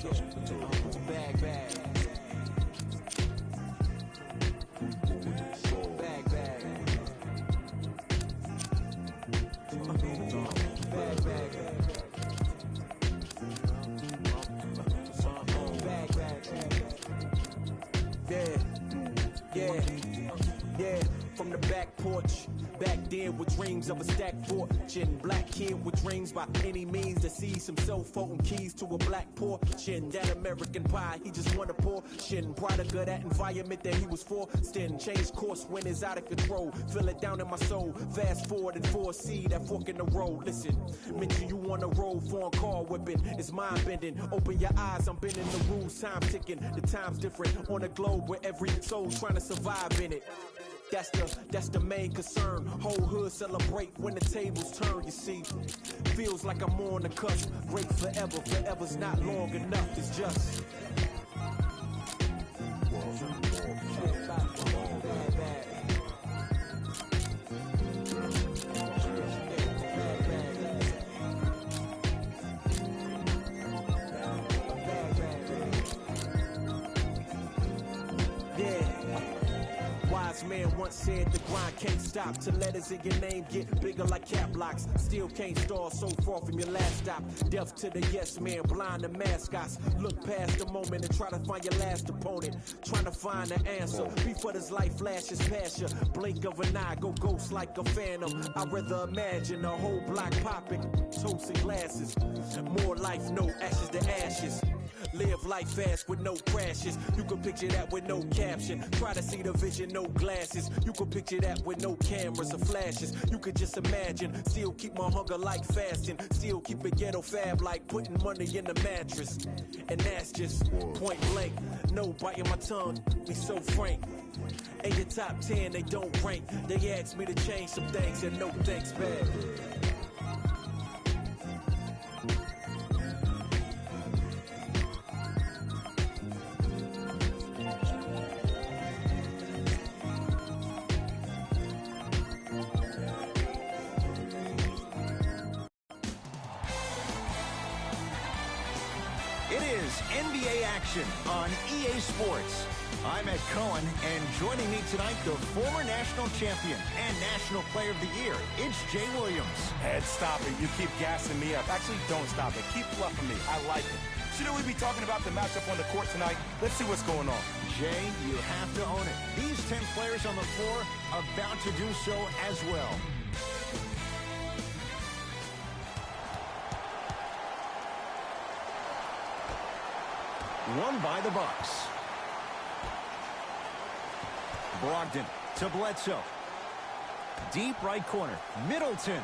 Bag, bag. Bag, bag. Bag, bag. Yeah, from the back porch. Back then with dreams of a stacked fortune. Black kid with dreams by any means to see some cell phone keys to a black portion. That American pie, he just wanted a portion. Product of that environment that he was forced in. Changed course when it's out of control. Feel it down in my soul. Fast forward and foresee that fork in the road. Listen, mention you on the road, foreign car whipping. It's mind bending. Open your eyes, I'm bending the rules. Time ticking. The time's different on a globe where every soul's trying to survive in it. That's the main concern. Whole hood celebrate when the tables turn, you see. Feels like I'm on the cusp. Great forever, forever's not long enough. It's just man once said the grind can't stop till letters in your name get bigger like cap locks. Still can't stall so far from your last stop. Deaf to the yes man, blind to mascots. Look past the moment and try to find your last opponent. Trying to find the answer before this life flashes past you. Blink of an eye, go ghost like a phantom. I'd rather imagine a whole block popping, toasting glasses. More life, no ashes to ashes. Live life fast with no crashes. You can picture that with no caption. Try to see the vision, no glasses. You can picture that with no cameras or flashes. You could just imagine. Still keep my hunger like fasting. Still keep it ghetto fab like putting money in the mattress. And that's just point blank. No biting my tongue, be so frank. In your top 10, they don't rank. They asked me to change some things and no thanks back. It is NBA action on EA Sports. I'm Ed Cohen, and joining me tonight, the former national champion and national player of the year, it's Jay Williams. Ed, stop it. You keep gassing me up. Actually, don't stop it. Keep fluffing me. I like it. Shouldn't we be talking about the matchup on the court tonight? Let's see what's going on. Jay, you have to own it. These 10 players on the floor are about to do so as well. Won by the Bucks. Brogdon to Bledsoe. Deep right corner. Middleton.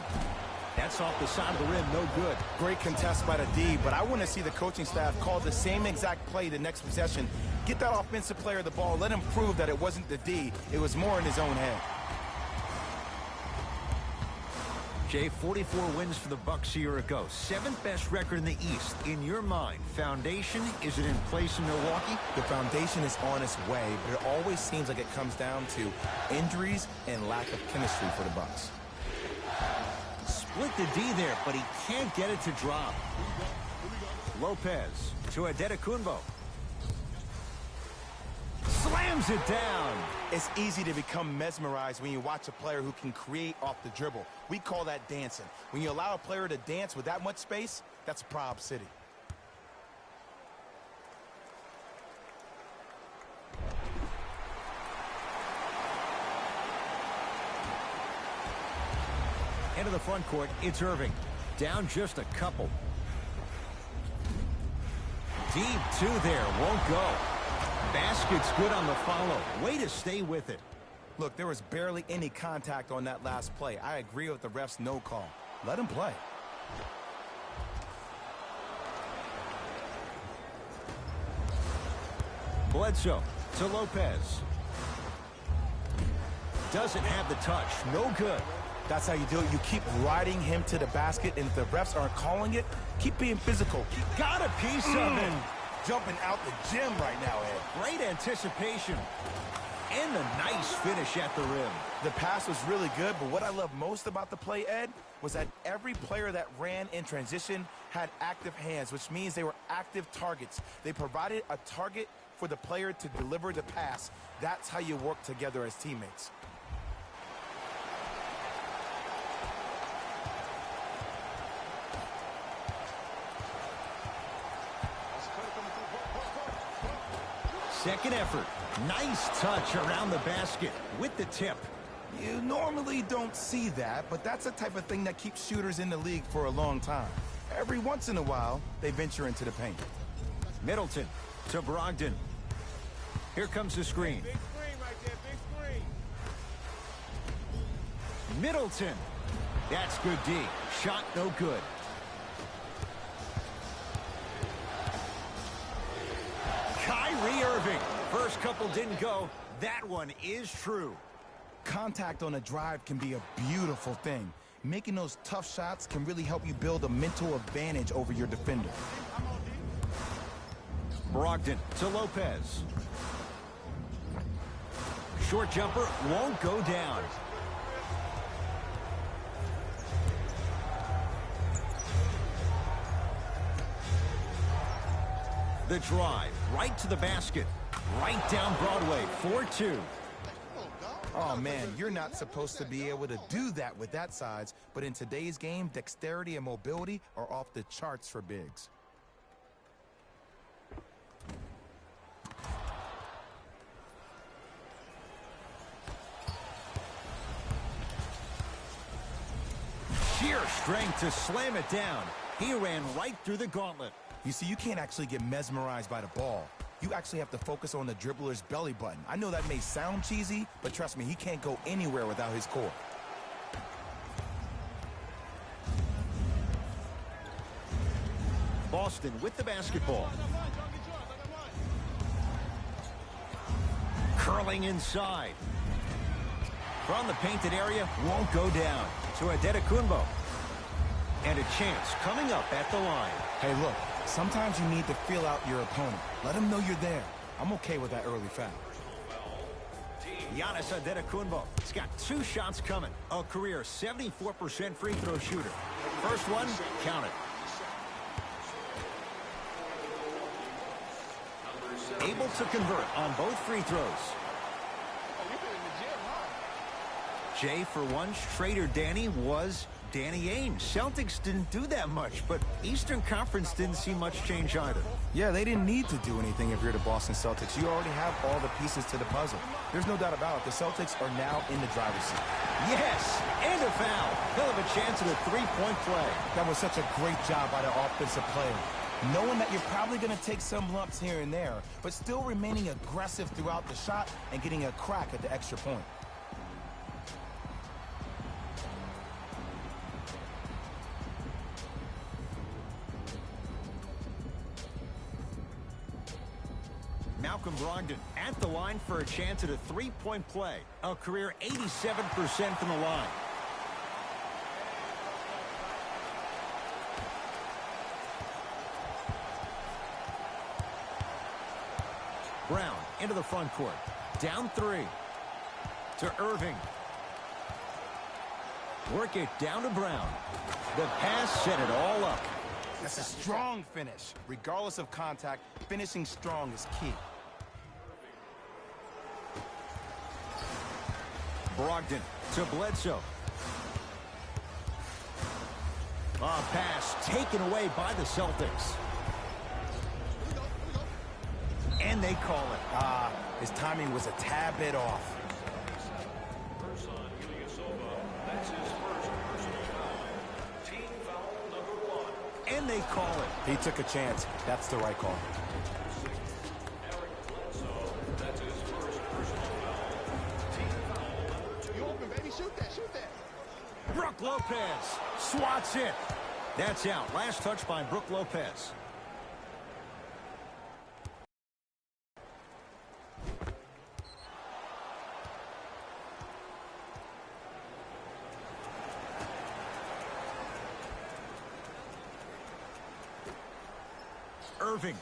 That's off the side of the rim. No good. Great contest by the D, but I want to see the coaching staff call the same exact play the next possession. Get that offensive player the ball. Let him prove that it wasn't the D. It was more in his own head. Jay, 44 wins for the Bucks a year ago. 7th best record in the East. In your mind, foundation, is it in place in Milwaukee? The foundation is on its way, but it always seems like it comes down to injuries and lack of chemistry for the Bucks. Split the D there, but he can't get it to drop. Lopez to Adetokunbo. Slams it down. It's easy to become mesmerized when you watch a player who can create off the dribble. We call that dancing. When you allow a player to dance with that much space, that's Prob City. Into the front court, it's Irving. Down just a couple. Deep two there, won't go. Basket's good on the follow. Way to stay with it. Look, there was barely any contact on that last play. I agree with the ref's no call. Let him play. Bledsoe to Lopez. Doesn't have the touch. No good. That's how you do it. You keep riding him to the basket, and if the refs aren't calling it, keep being physical. Got a piece of it. Jumping out the gym right now, Ed. Great anticipation. And a nice finish at the rim. The pass was really good, but what I love most about the play, Ed, was that every player that ran in transition had active hands, which means they were active targets. They provided a target for the player to deliver the pass. That's how you work together as teammates. Second effort. Nice touch around the basket with the tip. You normally don't see that, but that's the type of thing that keeps shooters in the league for a long time. Every once in a while, they venture into the paint. Middleton to Brogdon. Here comes the screen. Big screen right there, big screen. Middleton. That's good D. Shot no good. Kyrie Irving. First couple didn't go. That one is true. Contact on a drive can be a beautiful thing. Making those tough shots can really help you build a mental advantage over your defender. Brogdon to Lopez. Short jumper won't go down. The drive right to the basket. Right down Broadway, 4-2. Oh, man, you're not supposed to be able to do that with that size, but in today's game, dexterity and mobility are off the charts for bigs. Sheer strength to slam it down. He ran right through the gauntlet. You see, you can't actually get mesmerized by the ball. You actually have to focus on the dribbler's belly button. I know that may sound cheesy, but trust me, he can't go anywhere without his core. Boston with the basketball. Curling inside. From the painted area, won't go down. To Adetokunbo. And a chance coming up at the line. Hey, look, sometimes you need to feel out your opponent. Let him know you're there. I'm okay with that early foul. Giannis Adetokunbo. He's got 2 shots coming. A career 74% free throw shooter. First one, count it. Able to convert on both free throws. Jay, for once, Trader Danny was Danny Ainge. Celtics didn't do that much, but Eastern Conference didn't see much change either. Yeah, they didn't need to do anything if you're the Boston Celtics. You already have all the pieces to the puzzle. There's no doubt about it. The Celtics are now in the driver's seat. Yes, and a foul. He'll have a chance at a three-point play. That was such a great job by the offensive player. Knowing that you're probably going to take some lumps here and there, but still remaining aggressive throughout the shot and getting a crack at the extra point. Malcolm Brogdon at the line for a chance at a three-point play. A career 87% from the line. Brown into the front court. Down 3. To Irving. Work it down to Brown. The pass set it all up. That's a strong finish. Regardless of contact, finishing strong is key. Brogdon to Bledsoe. A pass taken away by the Celtics. And they call it. His timing was a tad bit off. First on Ilyasova. That's his first personal foul. Team foul number 1. And they call it. He took a chance. That's the right call. Eric Bledsoe. That's his first personal foul. Team foul number 2. You open, baby. Shoot that. Shoot that. Brook Lopez swats it. That's out. Last touch by Brook Lopez. Irving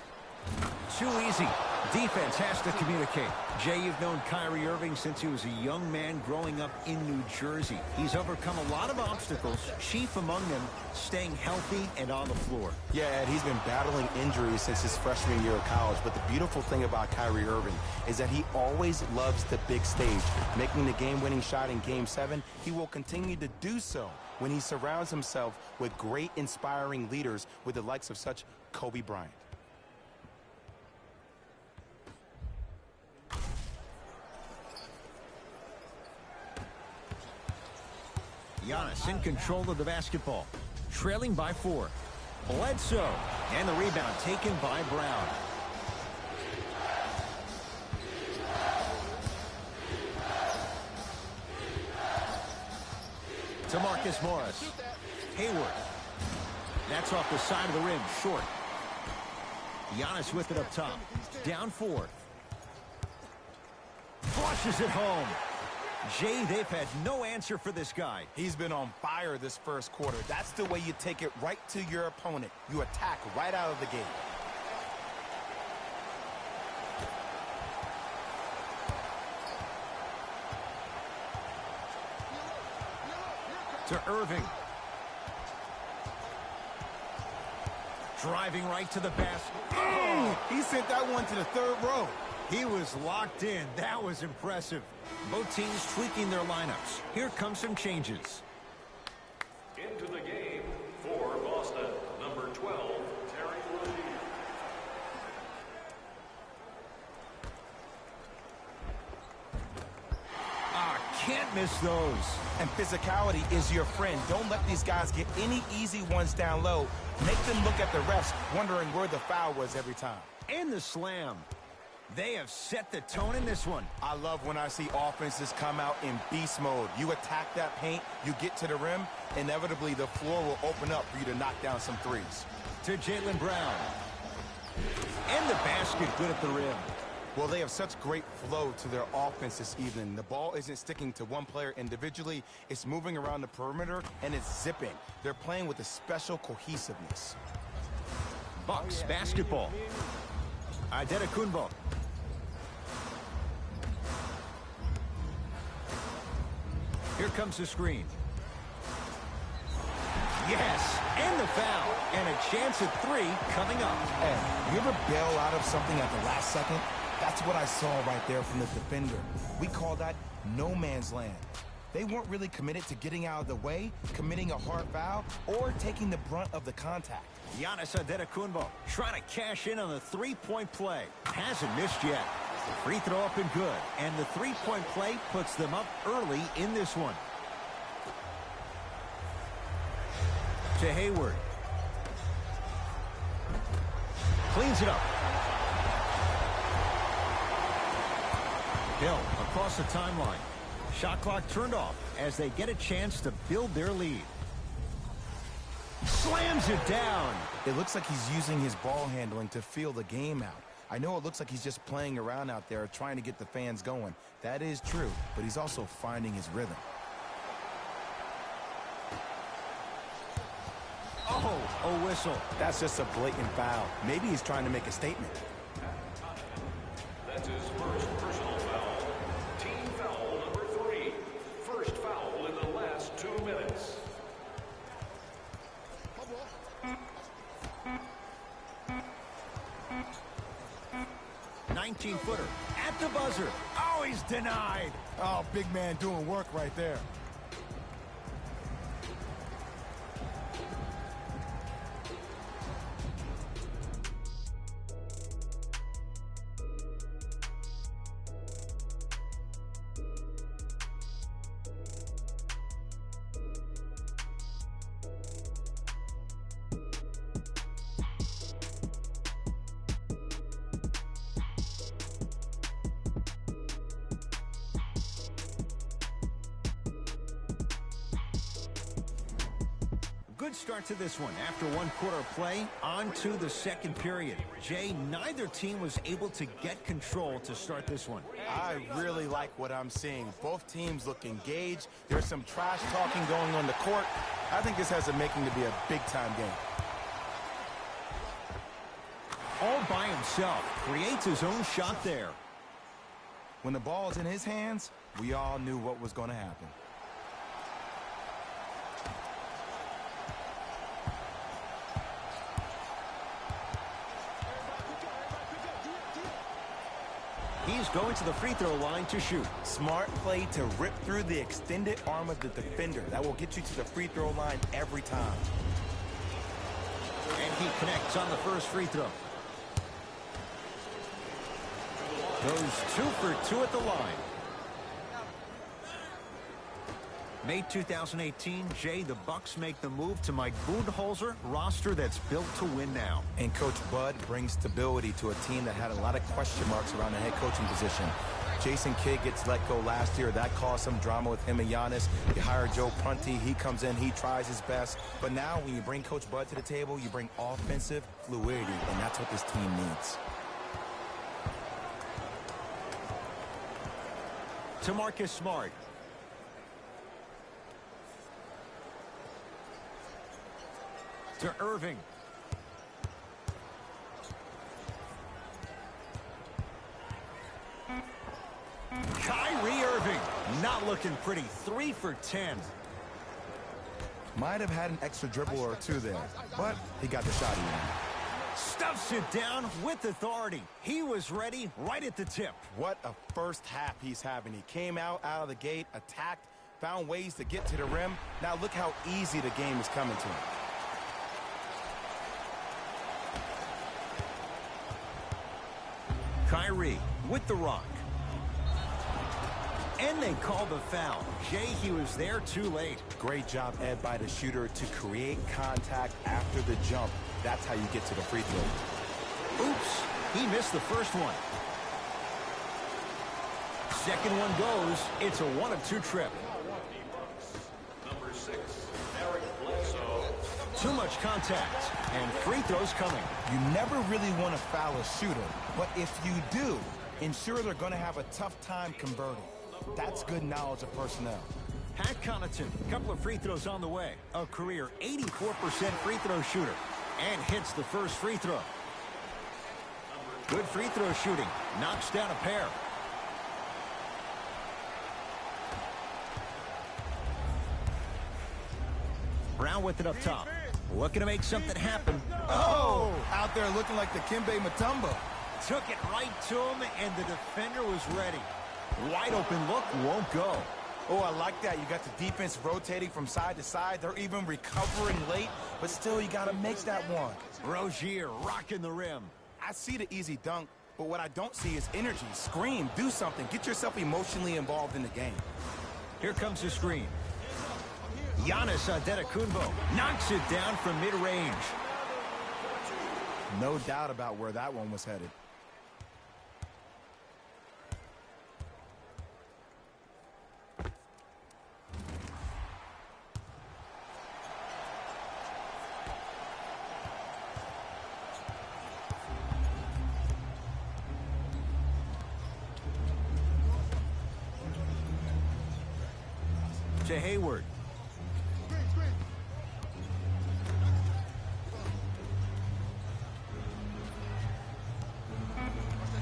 Too easy. Defense has to communicate. Jay, you've known Kyrie Irving since he was a young man growing up in New Jersey. He's overcome a lot of obstacles, chief among them staying healthy and on the floor. Yeah, Ed, he's been battling injuries since his freshman year of college, but the beautiful thing about Kyrie Irving is that he always loves the big stage. Making the game-winning shot in Game 7, he will continue to do so when he surrounds himself with great, inspiring leaders with the likes of such Kobe Bryant. Giannis in control of the basketball, trailing by 4. Bledsoe, and the rebound taken by Brown. To Marcus Morris. Hayward. That's off the side of the rim, short. Giannis with it up top. Down 4. Flushes it home. Jay, they've had no answer for this guy. He's been on fire this first quarter. That's the way you take it right to your opponent. You attack right out of the gate. To Irving. Driving right to the basket. Oh, he sent that one to the third row. He was locked in. That was impressive. Both teams tweaking their lineups. Here come some changes. Into the game for Boston, number 12, Terry Rozier. Can't miss those. And physicality is your friend. Don't let these guys get any easy ones down low. Make them look at the refs, wondering where the foul was every time. And the slam. They have set the tone in this one. I love when I see offenses come out in beast mode. You attack that paint, you get to the rim, inevitably the floor will open up for you to knock down some threes. To Jaylen Brown. And the basket good at the rim. Well, they have such great flow to their offense this evening. The ball isn't sticking to one player individually. It's moving around the perimeter, and it's zipping. They're playing with a special cohesiveness. Bucks basketball. Antetokounmpo. Here comes the screen. Yes, and the foul. And a chance at 3 coming up. Hey, you ever bail out of something at the last second? That's what I saw right there from the defender. We call that no man's land. They weren't really committed to getting out of the way, committing a hard foul, or taking the brunt of the contact. Giannis Antetokounmpo trying to cash in on the three-point play. Hasn't missed yet. Free throw up and good. And the three-point play puts them up early in this one. To Hayward. Cleans it up. Hill across the timeline. Shot clock turned off as they get a chance to build their lead. Slams it down. It looks like he's using his ball handling to feel the game out. I know it looks like he's just playing around out there trying to get the fans going. That is true, but he's also finding his rhythm. Oh, a whistle. That's just a blatant foul. Maybe he's trying to make a statement. That's his first personal foul. Team foul number 3. First foul in the last 2 minutes. 19-footer at the buzzer. Oh, he's denied. Oh, big man doing work right there. Good start to this one. After 1 quarter of play, on to the second period. Jay, neither team was able to get control to start this one. I really like what I'm seeing. Both teams look engaged. There's some trash talking going on the court. I think this has a making to be a big-time game. all by himself. Creates his own shot there. When the ball is in his hands, we all knew what was going to happen. He's going to the free throw line to shoot. Smart play to rip through the extended arm of the defender. That will get you to the free throw line every time. And he connects on the first free throw. Goes 2 for 2 at the line. May 2018, Jay, the Bucks make the move to Mike Budenholzer roster that's built to win now. And Coach Bud brings stability to a team that had a lot of question marks around the head coaching position. Jason Kidd gets let go last year. That caused some drama with him and Giannis. You hire Joe Prunty. He comes in. He tries his best. But now when you bring Coach Bud to the table, you bring offensive fluidity, and that's what this team needs. To Marcus Smart. To Irving. Kyrie Irving, not looking pretty. 3 for 10. Might have had an extra dribble or two there, but he got the shot in. Stuffs it down with authority. He was ready right at the tip. What a first half he's having. He came out of the gate, attacked, found ways to get to the rim. Now look how easy the game is coming to him. Kyrie with the rock. And they call the foul. Jay, he was there too late. Great job, Ed, by the shooter to create contact after the jump. That's how you get to the free throw. Oops, he missed the first one. Second one goes. It's a 1 of 2 trip. Number 6, Eric Bledsoe. Too much contact, and free throws coming. You never really want to foul a shooter, but if you do, ensure they're going to have a tough time converting. That's good knowledge of personnel. Pat Connaughton, a couple of free throws on the way. A career 84% free throw shooter, and hits the first free throw. Good free throw shooting, knocks down a pair. Brown with it up top. Looking to make something happen. Oh! Out there looking like the Kimbe Mutombo. Took it right to him, and the defender was ready. Wide open look, won't go. Oh, I like that. You got the defense rotating from side to side. They're even recovering late, but still you got to make that one. Rozier rocking the rim. I see the easy dunk, but what I don't see is energy. Scream, do something. Get yourself emotionally involved in the game. Here comes the screen. Giannis Antetokounmpo knocks it down from mid-range. No doubt about where that one was headed. To Hayward.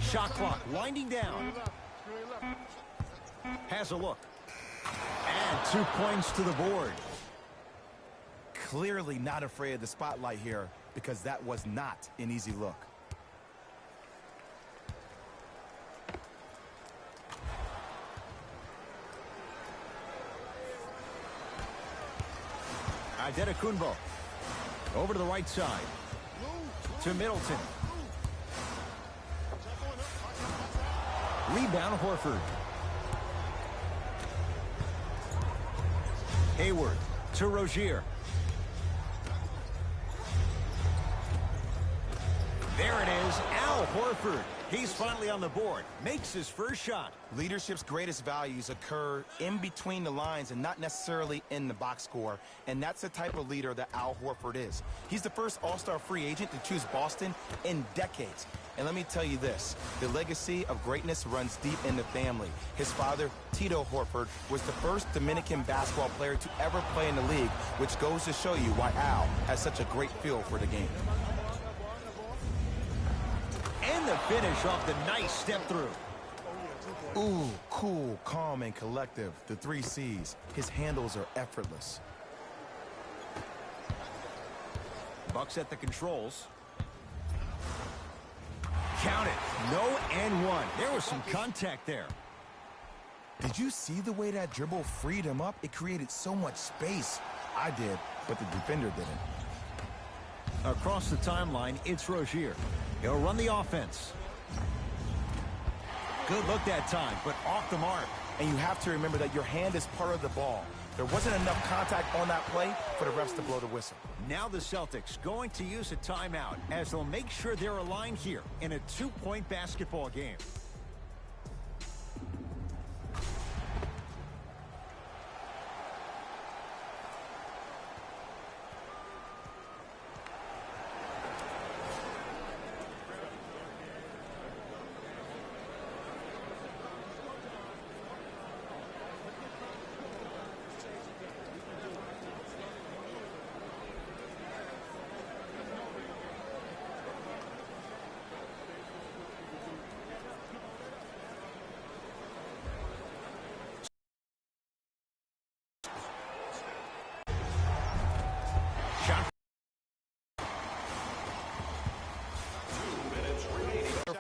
Shot clock winding down. Has a look. And 2 points to the board. Clearly not afraid of the spotlight here because that was not an easy look. Antetokounmpo over to the right side. To Middleton. Rebound Horford. Hayward to Rozier. There it is, Al Horford. He's finally on the board, makes his first shot. Leadership's greatest values occur in between the lines and not necessarily in the box score. And that's the type of leader that Al Horford is. He's the first all-star free agent to choose Boston in decades. And let me tell you this, the legacy of greatness runs deep in the family. His father, Tito Horford, was the first Dominican basketball player to ever play in the league, which goes to show you why Al has such a great feel for the game. the finish off the nice step through. Ooh, cool, calm, and collective. The 3 C's. His handles are effortless. Bucks at the controls. Count it. No and one. There was some contact there. Did you see the way that dribble freed him up? It created so much space. I did, but the defender didn't. Across the timeline, it's Rozier. He'll run the offense. Good look that time, but off the mark. And you have to remember that your hand is part of the ball. There wasn't enough contact on that play for the refs to blow the whistle. Now the Celtics going to use a timeout as they'll make sure they're aligned here in a 2-point basketball game.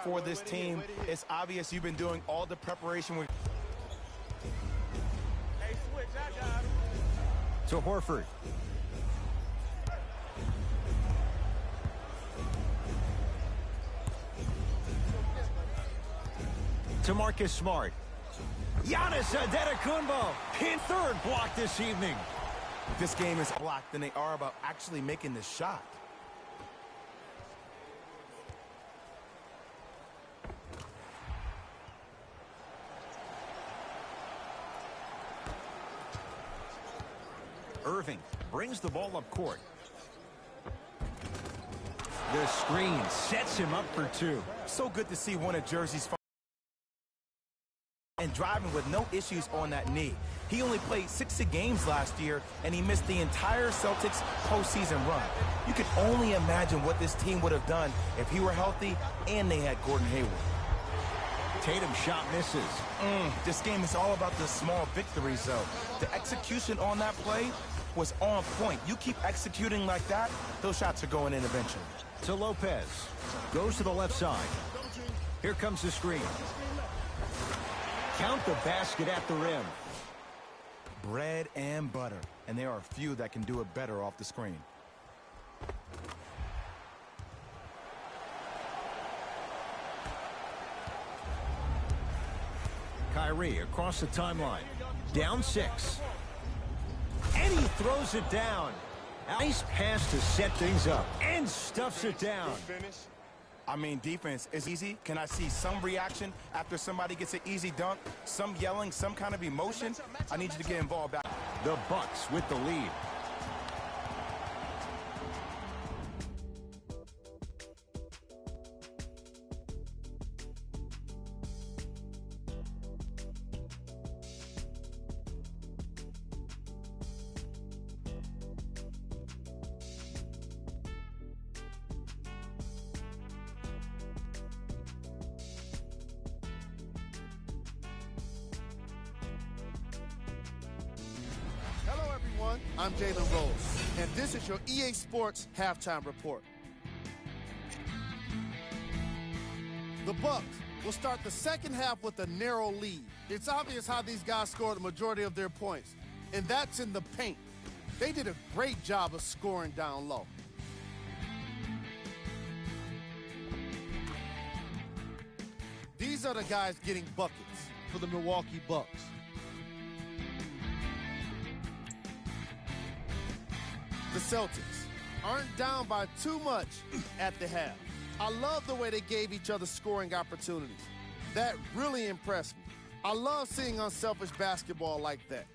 For this team, it's obvious you've been doing all the preparation with. Hey, switch, I got him. To Horford. To Marcus Smart. Giannis Antetokounmpo in third block this evening. This game is blocked than they are about actually making the shot. Irving brings the ball up court. The screen sets him up for 2. So good to see one of Jersey's and driving with no issues on that knee. He only played 60 games last year, and he missed the entire Celtics postseason run. You can only imagine what this team would have done if he were healthy and they had Gordon Hayward. Tatum shot misses. This game is all about the small victories, though. The execution on that play was on point. You keep executing like that, those shots are going in eventually. To Lopez. Goes to the left side. Here comes the screen. Count the basket at the rim. Bread and butter. And there are a few that can do it better off the screen. Kyrie across the timeline. Down 6. And he throws it down. Nice pass to set things up. And stuffs it down. I mean, defense is easy. Can I see some reaction after somebody gets an easy dunk? Some yelling, some kind of emotion? I need you to get involved back. The Bucks with the lead. Hello, everyone. I'm Jalen Rose, and this is your EA Sports Halftime Report. The Bucks will start the second half with a narrow lead. It's obvious how these guys scored the majority of their points, and that's in the paint. They did a great job of scoring down low. These are the guys getting buckets for the Milwaukee Bucks. The Celtics aren't down by too much at the half. I love the way they gave each other scoring opportunities. That really impressed me. I love seeing unselfish basketball like that.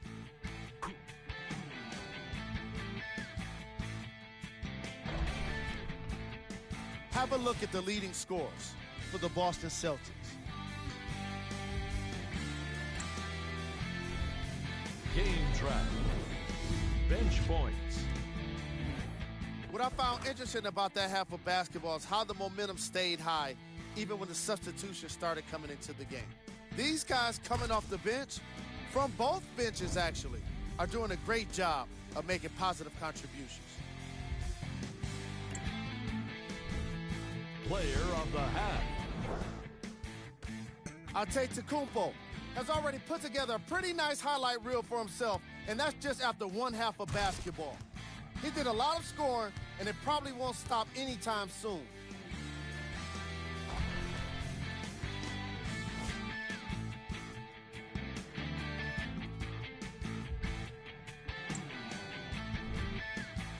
Have a look at the leading scorers for the Boston Celtics. Game track. Bench points. What I found interesting about that half of basketball is how the momentum stayed high even when the substitutions started coming into the game. These guys coming off the bench, from both benches actually, are doing a great job of making positive contributions. Player of the half. Antetokounmpo has already put together a pretty nice highlight reel for himself, and that's just after one half of basketball. He did a lot of scoring, and it probably won't stop anytime soon.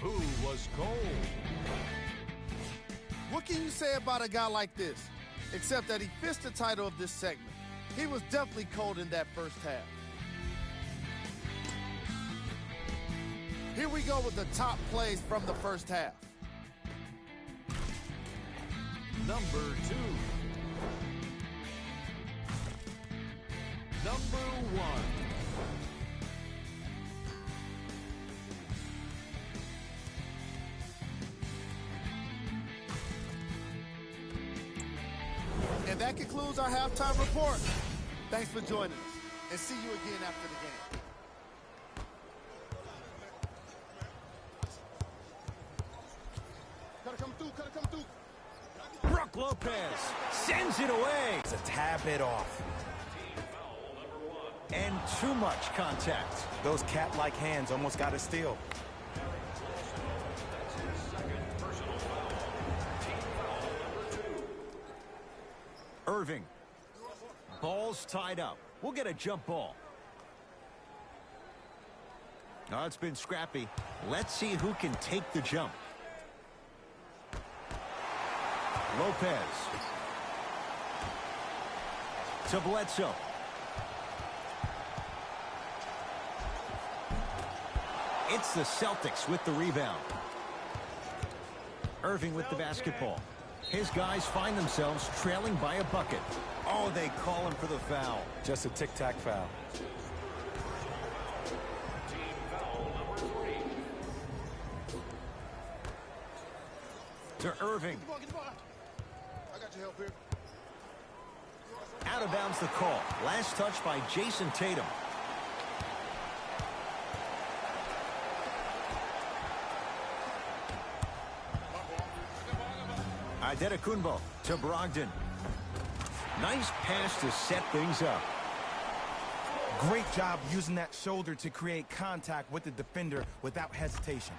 Who was cold? What can you say about a guy like this, except that he fits the title of this segment? He was definitely cold in that first half. Here we go with the top plays from the first half. Number 2. Number 1. And that concludes our halftime report. Thanks for joining us, and see you again after the game. Gotta come through. Brook Lopez sends it away. It's a tad bit off. And too much contact. Those cat-like hands almost got a steal. Irving. Ball's tied up. We'll get a jump ball. Oh, it's been scrappy. Let's see who can take the jump. Lopez. To Bledsoe. It's the Celtics with the rebound. Irving with the basketball. His guys find themselves trailing by a bucket. Oh, they call him for the foul. Just a tic-tac foul. To Irving. Get the ball. I got your help here. Out of bounds the call. Last touch by Jason Tatum. Antetokounmpo to Brogdon. Nice pass to set things up. Great job using that shoulder to create contact with the defender without hesitation.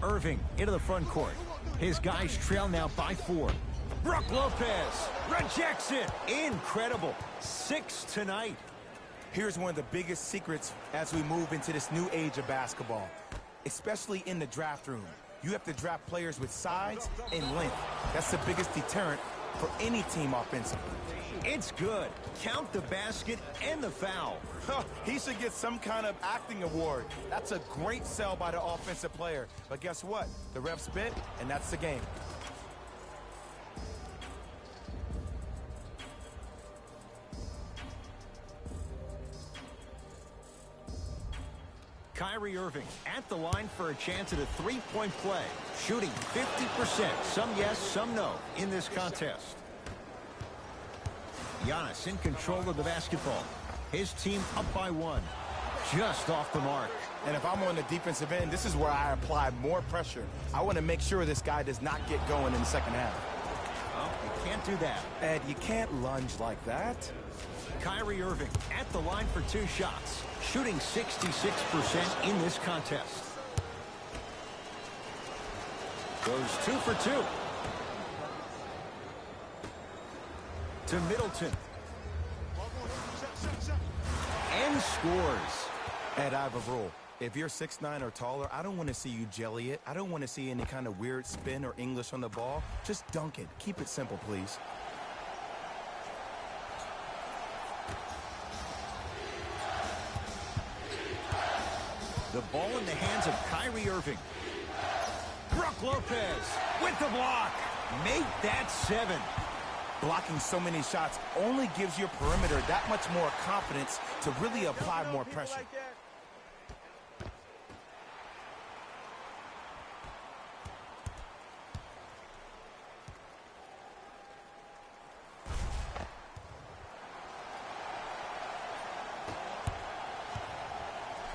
Irving into the front court. His guys trail now by 4. Brook Lopez rejects it. Incredible. 6 tonight. Here's one of the biggest secrets as we move into this new age of basketball, especially in the draft room. You have to draft players with size and length. That's the biggest deterrent for any team offensively. It's good. Count the basket and the foul. He should get some kind of acting award. That's a great sell by the offensive player. But guess what? The ref spit, and that's the game. Kyrie Irving at the line for a chance at a three-point play. Shooting 50%. Some yes, some no in this contest. Giannis in control of the basketball. His team up by 1. Just off the mark. And if I'm on the defensive end, this is where I apply more pressure. I want to make sure this guy does not get going in the second half. Oh, you can't do that. Ed, you can't lunge like that. Kyrie Irving at the line for 2 shots. Shooting 66% in this contest. Goes 2 for 2. To Middleton. And scores. Ed, I have a rule. If you're 6'9" or taller, I don't want to see you jelly it. I don't want to see any kind of weird spin or English on the ball. Just dunk it. Keep it simple, please. The ball in the hands of Kyrie Irving. Brook Lopez with the block. Make that 7. Blocking so many shots only gives your perimeter that much more confidence to really apply more pressure.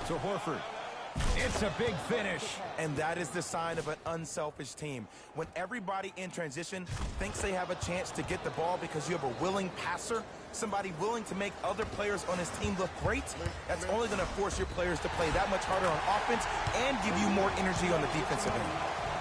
To Horford. It's a big finish. And that is the sign of an unselfish team. When everybody in transition thinks they have a chance to get the ball because you have a willing passer, somebody willing to make other players on his team look great, that's only going to force your players to play that much harder on offense and give you more energy on the defensive end.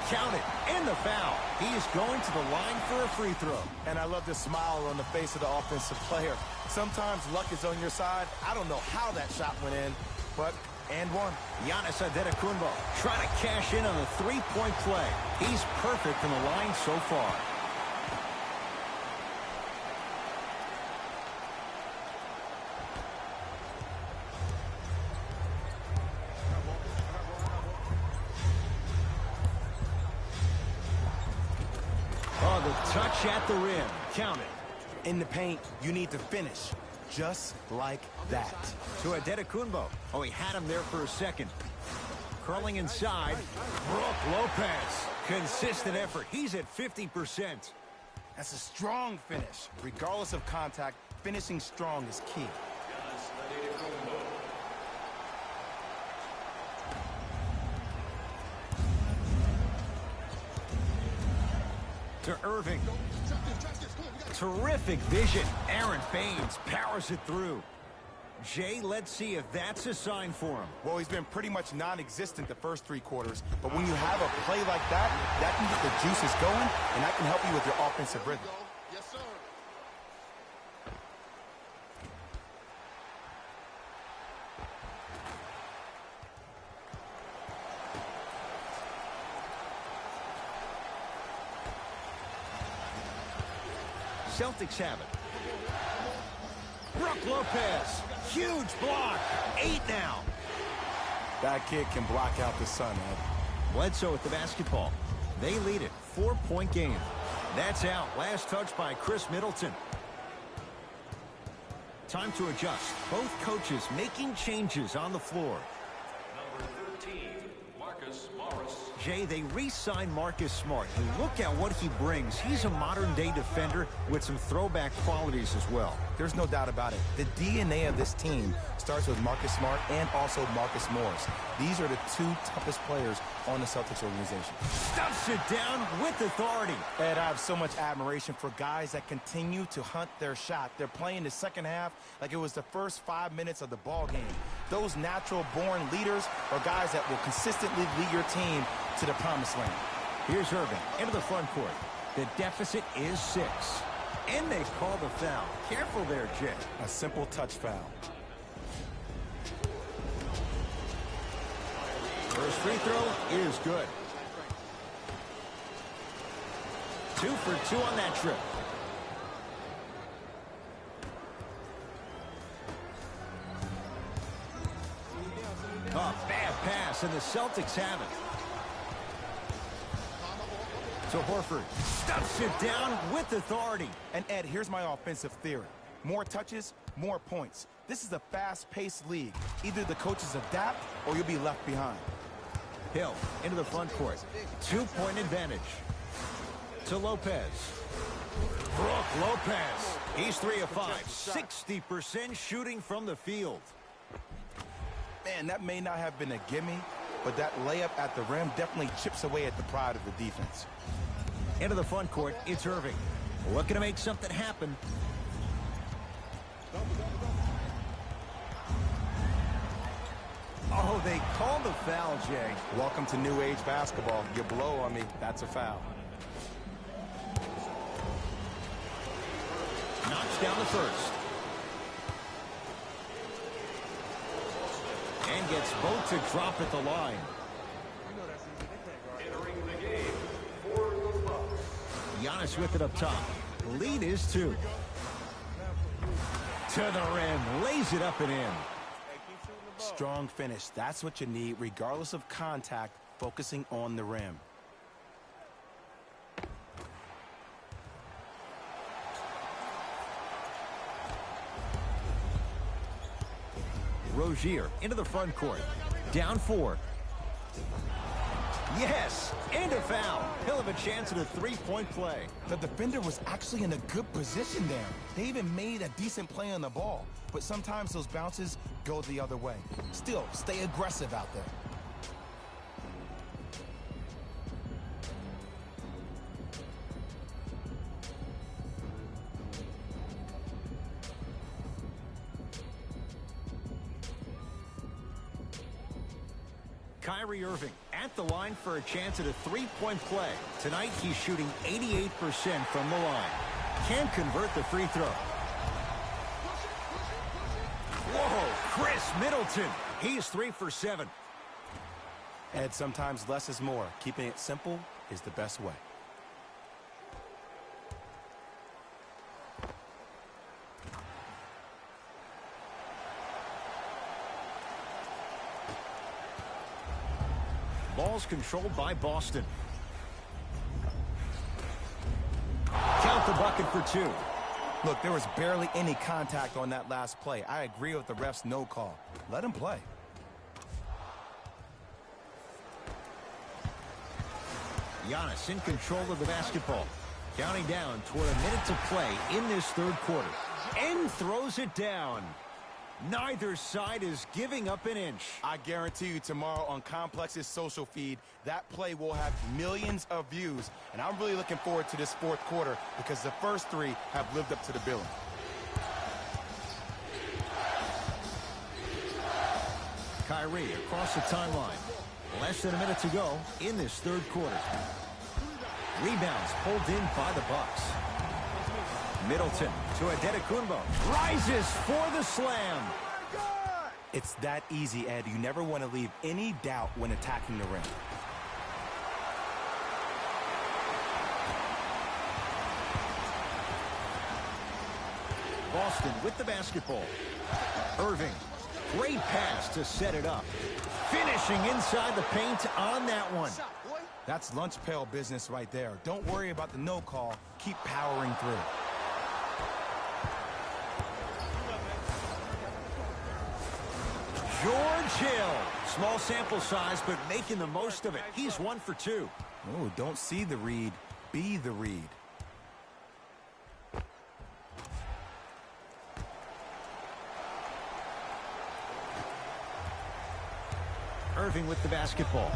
Count it, and the foul. He is going to the line for a free throw. And I love the smile on the face of the offensive player. Sometimes luck is on your side. I don't know how that shot went in, but and one. Giannis Antetokounmpo trying to cash in on the three-point play. He's perfect from the line so far. Oh, the touch at the rim. Count it. In the paint, you need to finish. Just like that. To Antetokounmpo. Oh, he had him there for a second. Curling inside. Brook Lopez. Consistent effort. He's at 50%. That's a strong finish. Regardless of contact, finishing strong is key. To Irving. Terrific vision. Aaron Baines powers it through. Jay, let's see if that's a sign for him. Well, he's been pretty much non-existent the first three quarters, but when you have a play like that, that can get the juices going, and that can help you with your offensive rhythm. Yes, sir. Celtics have it. Brook Lopez. Huge block. 8 now. That kid can block out the sun, Ed. Bledsoe with the basketball. They lead it. 4-point game. That's out. Last touch by Chris Middleton. Time to adjust. Both coaches making changes on the floor. Number 13, Marcus Morris. Jay, they re-signed Marcus Smart. And look at what he brings. He's a modern-day defender with some throwback qualities as well. There's no doubt about it. The DNA of this team starts with Marcus Smart and also Marcus Morris. These are the two toughest players on the Celtics organization. Stuffs it down with authority. Ed, I have so much admiration for guys that continue to hunt their shot. They're playing the second half like it was the first 5 minutes of the ball game. Those natural-born leaders are guys that will consistently lead your team to the promised land. Here's Irving into the front court. The deficit is 6. And they call the foul. Careful there, Jay. A simple touch foul. First free throw is good. 2 for 2 on that trip. A bad pass, and the Celtics have it. To Horford. Stuffs it down with authority. And Ed, here's my offensive theory. More touches, more points. This is a fast-paced league. Either the coaches adapt or you'll be left behind. Hill into the front court. 2-point advantage. To Lopez. Brook Lopez. He's 3 of 5. 60% shooting from the field. Man, that may not have been a gimme, but that layup at the rim definitely chips away at the pride of the defense. Into the front court, it's Irving. Looking to make something happen. Oh, they called the foul, Jay. Welcome to new age basketball. You blow on me, that's a foul. Knocks down the first. And gets both to drop at the line. Entering the game for the Bucks. Giannis with it up top. Lead is 2. To the rim. Lays it up and in. Strong finish. That's what you need, regardless of contact, focusing on the rim. Rozier into the front court. Down 4. Yes, and a foul. He'll have a chance at a three-point play. The defender was actually in a good position there. They even made a decent play on the ball. But sometimes those bounces go the other way. Still, stay aggressive out there. Kyrie Irving at the line for a chance at a three-point play. Tonight, he's shooting 88% from the line. Can't convert the free throw. Whoa, Chris Middleton. He's 3 for 7. Ed, sometimes less is more. Keeping it simple is the best way. Ball's controlled by Boston. Count the bucket for 2. Look, there was barely any contact on that last play. I agree with the ref's no call. Let him play. Giannis in control of the basketball. Counting down toward a minute to play in this third quarter. And throws it down. Neither side is giving up an inch. I guarantee you tomorrow on Complex's social feed, that play will have millions of views. And I'm really looking forward to this fourth quarter because the first 3 have lived up to the billing. Kyrie across the timeline. Less than a minute to go in this third quarter. Rebounds pulled in by the Bucks. Middleton to Antetokounmpo. Rises for the slam. It's that easy, Ed. You never want to leave any doubt when attacking the rim. Boston with the basketball. Irving. Great pass to set it up. Finishing inside the paint on that one. That's lunch pail business right there. Don't worry about the no call. Keep powering through. George Hill. Small sample size, but making the most of it. He's 1 for 2. Oh, don't see the read. Be the read. Irving with the basketball.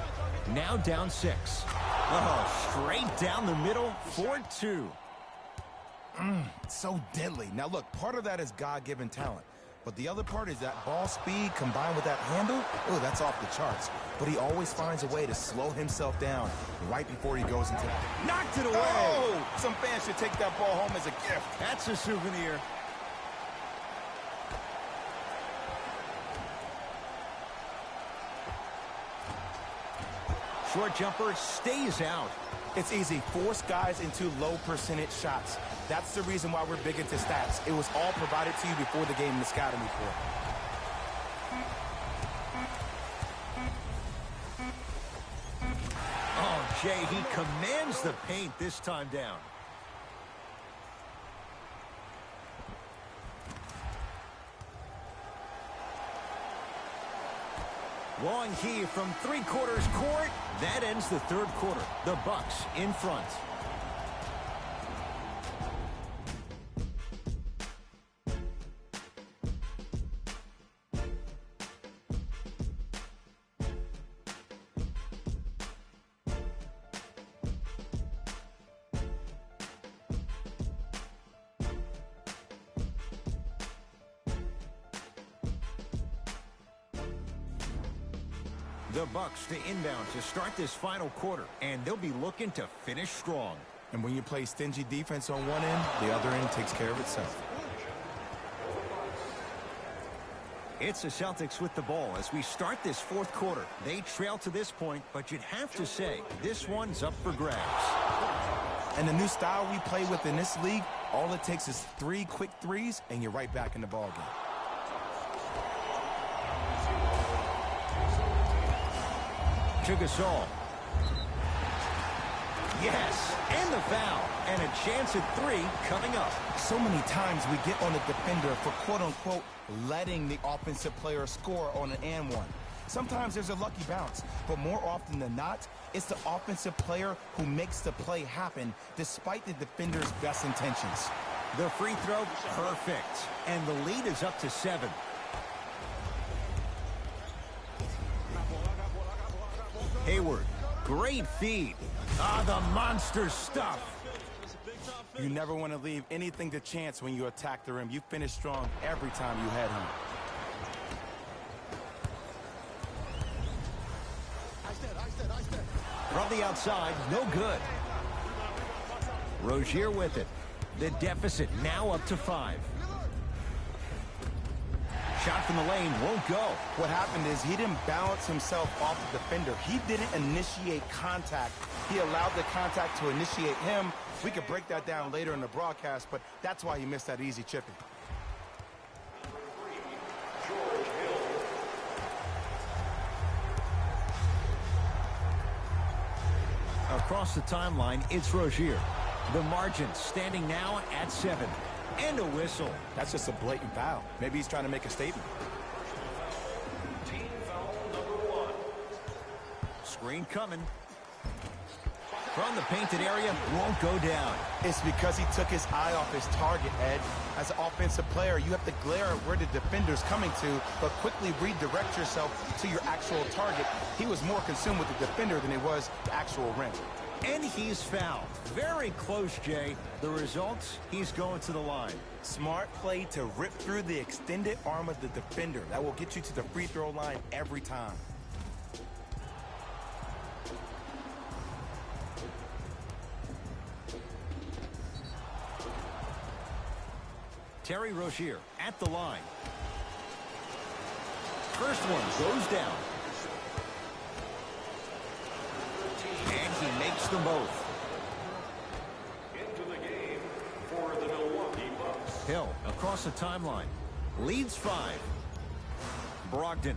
Now down 6. Oh, straight down the middle for 2. So deadly. Now look, part of that is God-given talent. But the other part is that ball speed combined with that handle. Oh, that's off the charts. But he always finds a way to slow himself down right before he goes into that. Knocked it away. Oh, some fans should take that ball home as a gift. That's a souvenir. Short jumper stays out. It's easy. Force guys into low percentage shots. That's the reason why we're big into stats. It was all provided to you before the game in the scouting report. Oh, Jay, he commands the paint this time down. Long key from 3/4 court. That ends the third quarter. The Bucks in front. The Bucks to inbound to start this final quarter, and they'll be looking to finish strong. And when you play stingy defense on one end, the other end takes care of itself. It's the Celtics with the ball as we start this fourth quarter. They trail to this point, but you'd have to say this one's up for grabs. And the new style we play with in this league, all it takes is 3 quick threes, and you're right back in the ballgame. To Gasol. Yes, and the foul. And a chance at 3 coming up. So many times we get on the defender for quote-unquote letting the offensive player score on an and one. Sometimes there's a lucky bounce, but more often than not, it's the offensive player who makes the play happen despite the defender's best intentions. The free throw, perfect. And the lead is up to 7. Hayward, great feed. Ah, the monster stuff. You never want to leave anything to chance when you attack the rim. You finish strong every time you head home. From the outside, no good. Rozier with it. The deficit now up to 5. Shot from the lane won't go. What happened is he didn't balance himself off the defender. He didn't initiate contact. He allowed the contact to initiate him. We could break that down later in the broadcast, but that's why he missed that easy chipping. Across the timeline, it's Rozier. The margin standing now at 7. And a whistle. That's just a blatant foul. Maybe he's trying to make a statement. Team foul number 1. Screen coming. From the painted area, won't go down. It's because he took his eye off his target, Ed. As an offensive player, you have to glare at where the defender's coming to, but quickly redirect yourself to your actual target. He was more consumed with the defender than he was the actual rim. And he's fouled. Very close, Jay. The result, he's going to the line. Smart play to rip through the extended arm of the defender. That will get you to the free throw line every time. Terry Rozier at the line. First one goes down. And he makes them both. Into the game for the Milwaukee Bucks. Hill across the timeline. Leads 5. Brogdon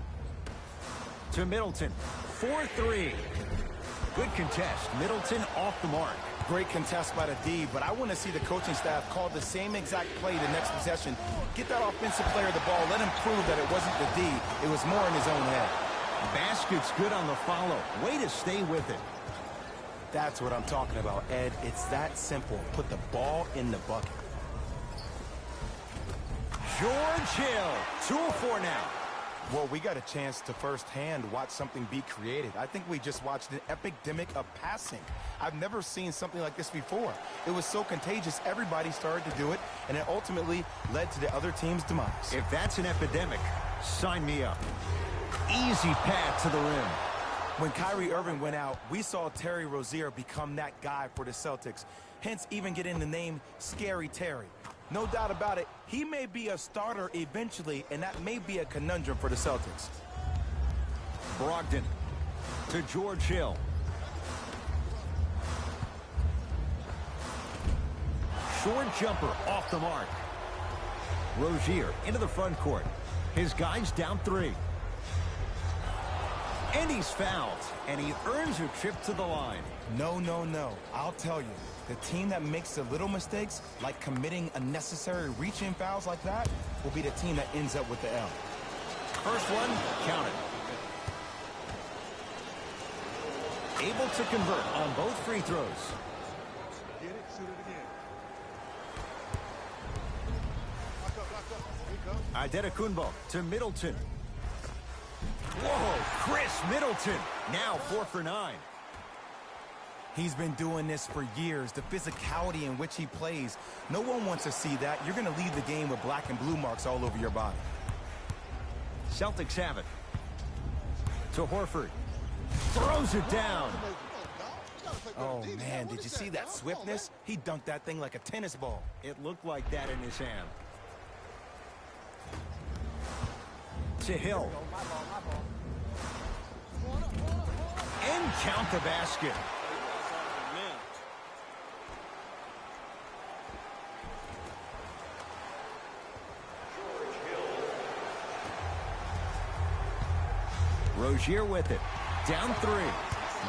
to Middleton. 4-3. Good contest. Middleton off the mark. Great contest by the D, but I want to see the coaching staff call the same exact play the next possession. Get that offensive player the ball. Let him prove that it wasn't the D. It was more in his own head. Basket's good on the follow. Way to stay with it. That's what I'm talking about, Ed. It's that simple. Put the ball in the bucket. George Hill. 2 of 4 now. Well, we got a chance to firsthand watch something be created. I think we just watched an epidemic of passing. I've never seen something like this before. It was so contagious, everybody started to do it, and it ultimately led to the other team's demise. If that's an epidemic, sign me up. Easy path to the rim. When Kyrie Irving went out, we saw Terry Rozier become that guy for the Celtics, hence even getting the name Scary Terry. No doubt about it, he may be a starter eventually, and that may be a conundrum for the Celtics. Brogdon to George Hill. Short jumper off the mark. Rozier into the front court. His guys down 3. And he's fouled, and he earns a trip to the line. No, no, no. I'll tell you, the team that makes the little mistakes, like committing unnecessary reach-in fouls like that, will be the team that ends up with the L. First one, count it. Able to convert on both free throws. Get it, shoot it again. Lock up. Here it comes. Adetokunbo to Middleton. Whoa, Chris Middleton. Now 4 for 9. He's been doing this for years, the physicality in which he plays. No one wants to see that. You're going to leave the game with black and blue marks all over your body. Celtics have it. To Horford. Throws it down. Oh, man, did you see that swiftness? He dunked that thing like a tennis ball. It looked like that in his hand. To Hill. And count the basket. Rozier with it. Down 3.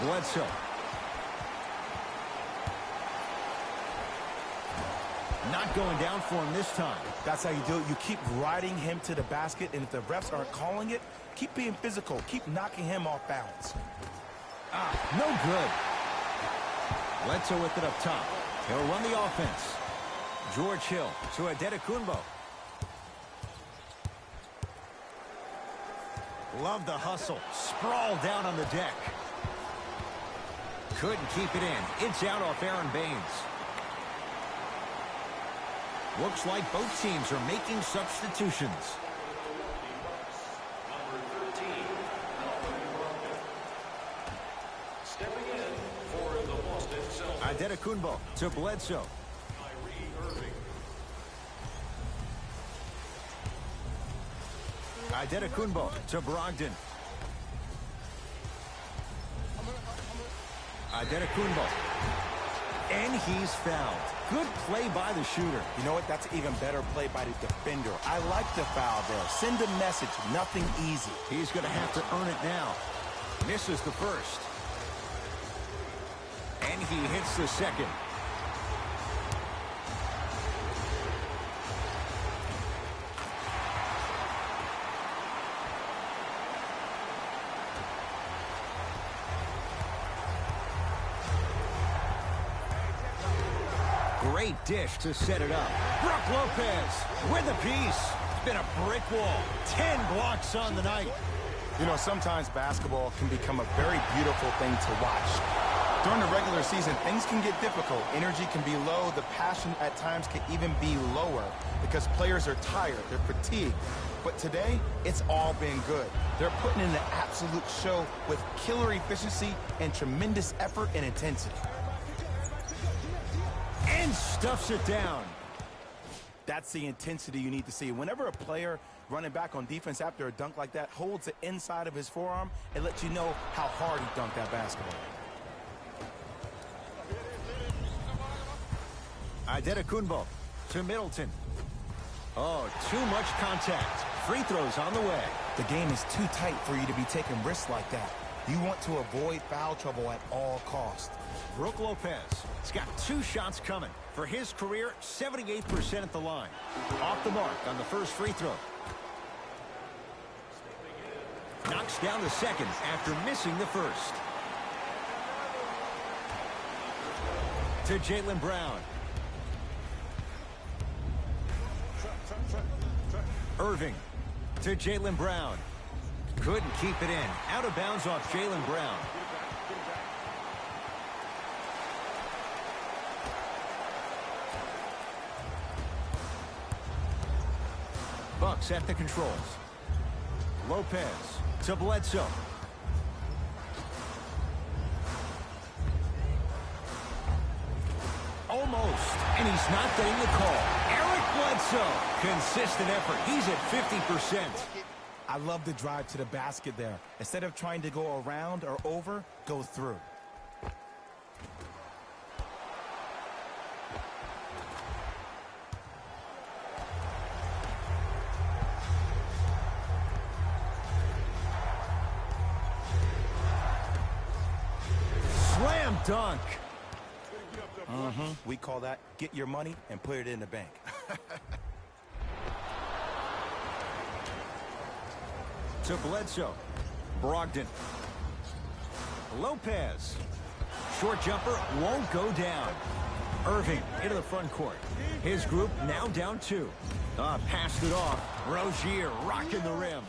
Bledsoe. Not going down for him this time. That's how you do it. You keep riding him to the basket, and if the refs aren't calling it, keep being physical. Keep knocking him off balance. No good. Bledsoe with it up top. He'll run the offense. George Hill to Adetokunbo. Love the hustle. Sprawl down on the deck. Couldn't keep it in. It's out off Aaron Baines. Looks like both teams are making substitutions. Number 13, stepping in for the Boston Celtics, Adetokunbo to Bledsoe. Kyrie Irving. Adetokunbo to Brogdon. Adetokunbo. And he's fouled. Good play by the shooter. You know what? That's an even better play by the defender. I like the foul there. Send a message. Nothing easy. He's going to have to earn it now. Misses the first. And he hits the second. Great dish to set it up. Brook Lopez with a piece. It's been a brick wall. 10 blocks on the night. You know, sometimes basketball can become a very beautiful thing to watch. During the regular season, things can get difficult. Energy can be low. The passion at times can even be lower because players are tired. They're fatigued. But today, it's all been good. They're putting in an absolute show with killer efficiency and tremendous effort and intensity. And stuffs it down. That's the intensity you need to see. Whenever a player running back on defense after a dunk like that holds the inside of his forearm, it lets you know how hard he dunked that basketball. Adetokunbo to Middleton. Oh, too much contact. Free throws on the way. The game is too tight for you to be taking risks like that. You want to avoid foul trouble at all costs. Brook Lopez has got 2 shots coming. For his career, 78% at the line. Off the mark on the first free throw. Knocks down the second after missing the first. To Jaylen Brown. Irving to Jaylen Brown. Couldn't keep it in. Out of bounds off Jaylen Brown. Bucks at the controls. Lopez to Bledsoe. Almost. And he's not getting the call. Eric Bledsoe. Consistent effort. He's at 50%. I love the drive to the basket there. Instead of trying to go around or over, go through. Slam dunk. We call that get your money and put it in the bank. To Bledsoe. Brogdon. Lopez. Short jumper won't go down. Irving into the front court. His group now down 2. Passed it off. Rozier rocking the rim.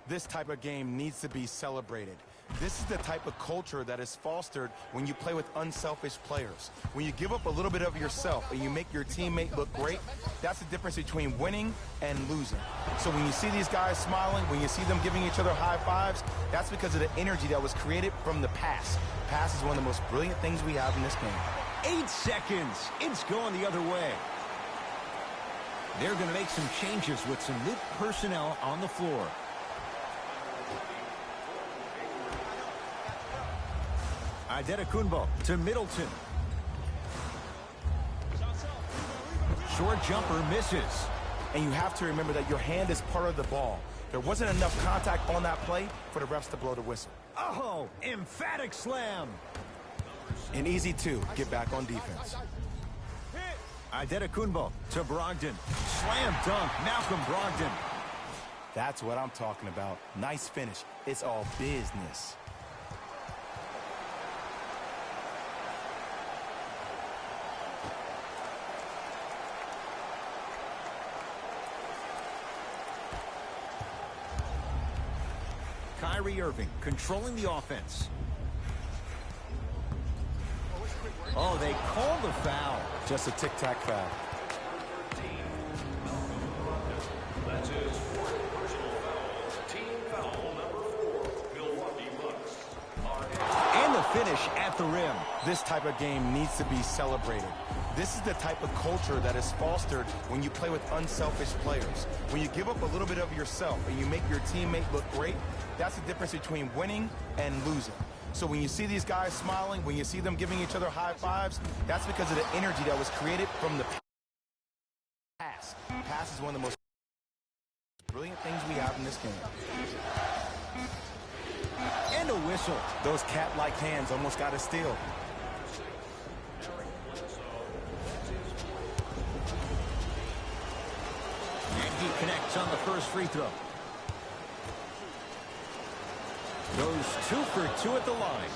This type of game needs to be celebrated. This is the type of culture that is fostered when you play with unselfish players. When you give up a little bit of yourself and you make your teammate look great, that's the difference between winning and losing. So when you see these guys smiling, when you see them giving each other high fives, that's because of the energy that was created from the pass. Pass is one of the most brilliant things we have in this game. 8 seconds. It's going the other way. They're going to make some changes with some new personnel on the floor. Adetokunbo to Middleton. Short jumper misses. And you have to remember that your hand is part of the ball. There wasn't enough contact on that play for the refs to blow the whistle. Oh, emphatic slam. And easy, too. Get back on defense. Antetokounmpo to Brogdon. Slam dunk, Malcolm Brogdon. That's what I'm talking about. Nice finish. It's all business. Kyrie Irving controlling the offense. Oh, they called the foul. Just a tic-tac foul. That's his fourth personal foul. Team foul number 4. Milwaukee Bucks are And the finish at the rim. This type of game needs to be celebrated. This is the type of culture that is fostered when you play with unselfish players. When you give up a little bit of yourself and you make your teammate look great, that's the difference between winning and losing. So when you see these guys smiling, when you see them giving each other high fives, that's because of the energy that was created from the pass. Pass is one of the most brilliant things we have in this game. And a whistle. Those cat-like hands almost got a steal. And he connects on the first free throw. Goes 2 for 2 at the line.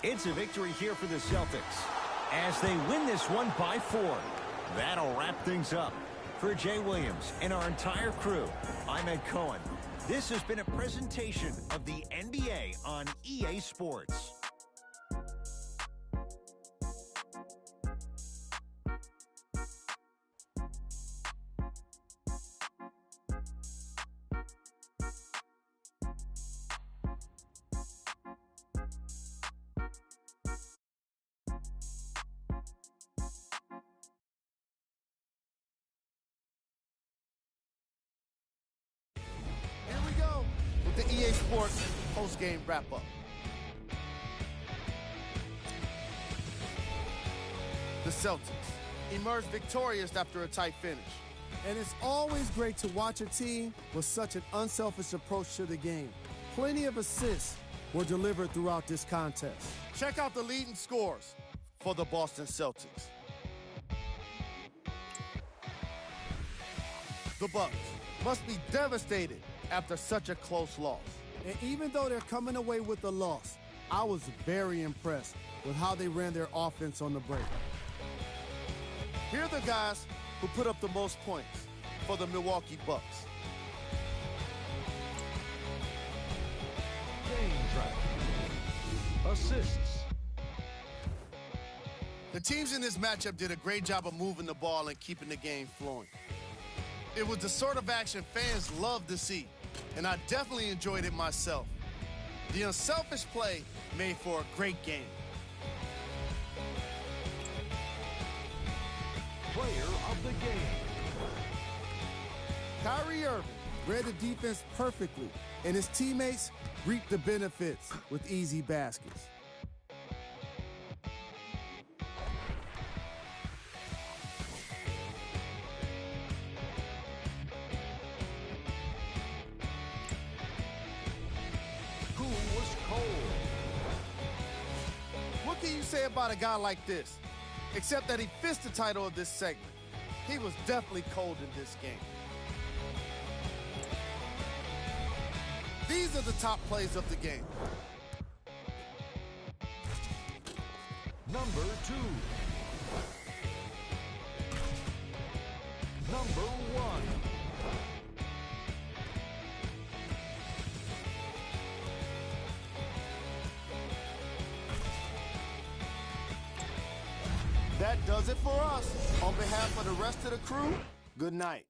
It's a victory here for the Celtics as they win this one by 4. That'll wrap things up. For Jay Williams and our entire crew, I'm Ed Cohen. This has been a presentation of the NBA on EA Sports. Here we go with the EA Sports post-game wrap-up. The Celtics emerged victorious after a tight finish. And it's always great to watch a team with such an unselfish approach to the game. Plenty of assists were delivered throughout this contest. Check out the leading scores for the Boston Celtics. The Bucks must be devastated after such a close loss. And even though they're coming away with a loss, I was very impressed with how they ran their offense on the break. Here are the guys who put up the most points for the Milwaukee Bucks. game track. Assists. The teams in this matchup did a great job of moving the ball and keeping the game flowing. It was the sort of action fans love to see, and I definitely enjoyed it myself. The unselfish play made for a great game. Player of the game. Kyrie Irving read the defense perfectly, and his teammates reaped the benefits with easy baskets. Who was cold? What can you say about a guy like this? Except that he fits the title of this segment. He was definitely cold in this game. These are the top plays of the game. Number 2. Number 1. That does it for us. On behalf of the rest of the crew, good night.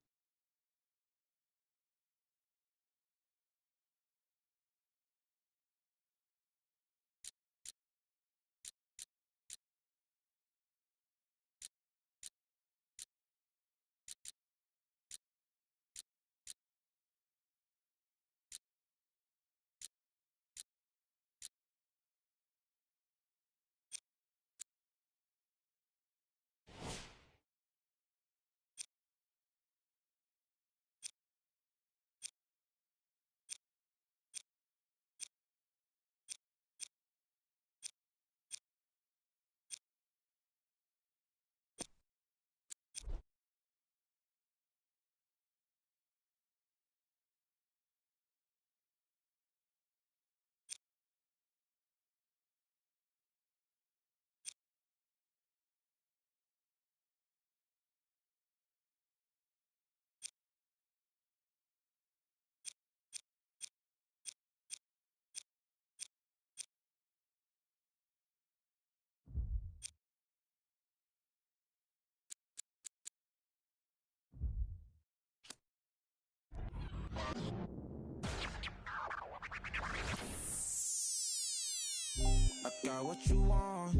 got what you want,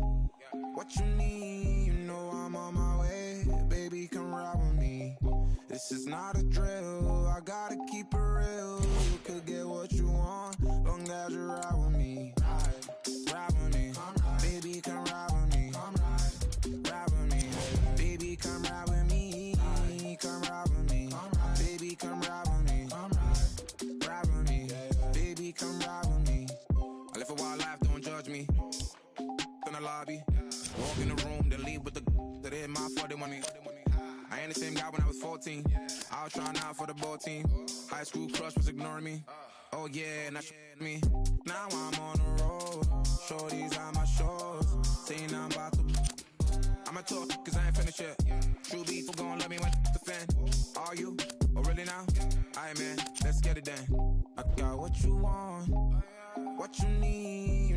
what you need. You know I'm on my way, baby, come ride with me. This is not a drill, I gotta keep it real. You could get what you want, long as you ride with me. Ride with me, baby, come ride with me. Ride with me, baby, come ride with me. Come ride with me, baby, come ride with me. Ride with me, baby, come ride with me. I live a wild life, don't judge me. In the lobby, walk in the room, then leave with the that hit my 40 money. I ain't the same guy when I was 14. I was trying out for the ball team. High school crush was ignoring me. Oh yeah, now me. Now I'm on the road. Shorties on my shows. Saying I'm about to. I'ma talk, cause I ain't finished yet. True people gon' love me when the fan. Are you? Oh really now? Aight man, let's get it done. I got what you want, what you need.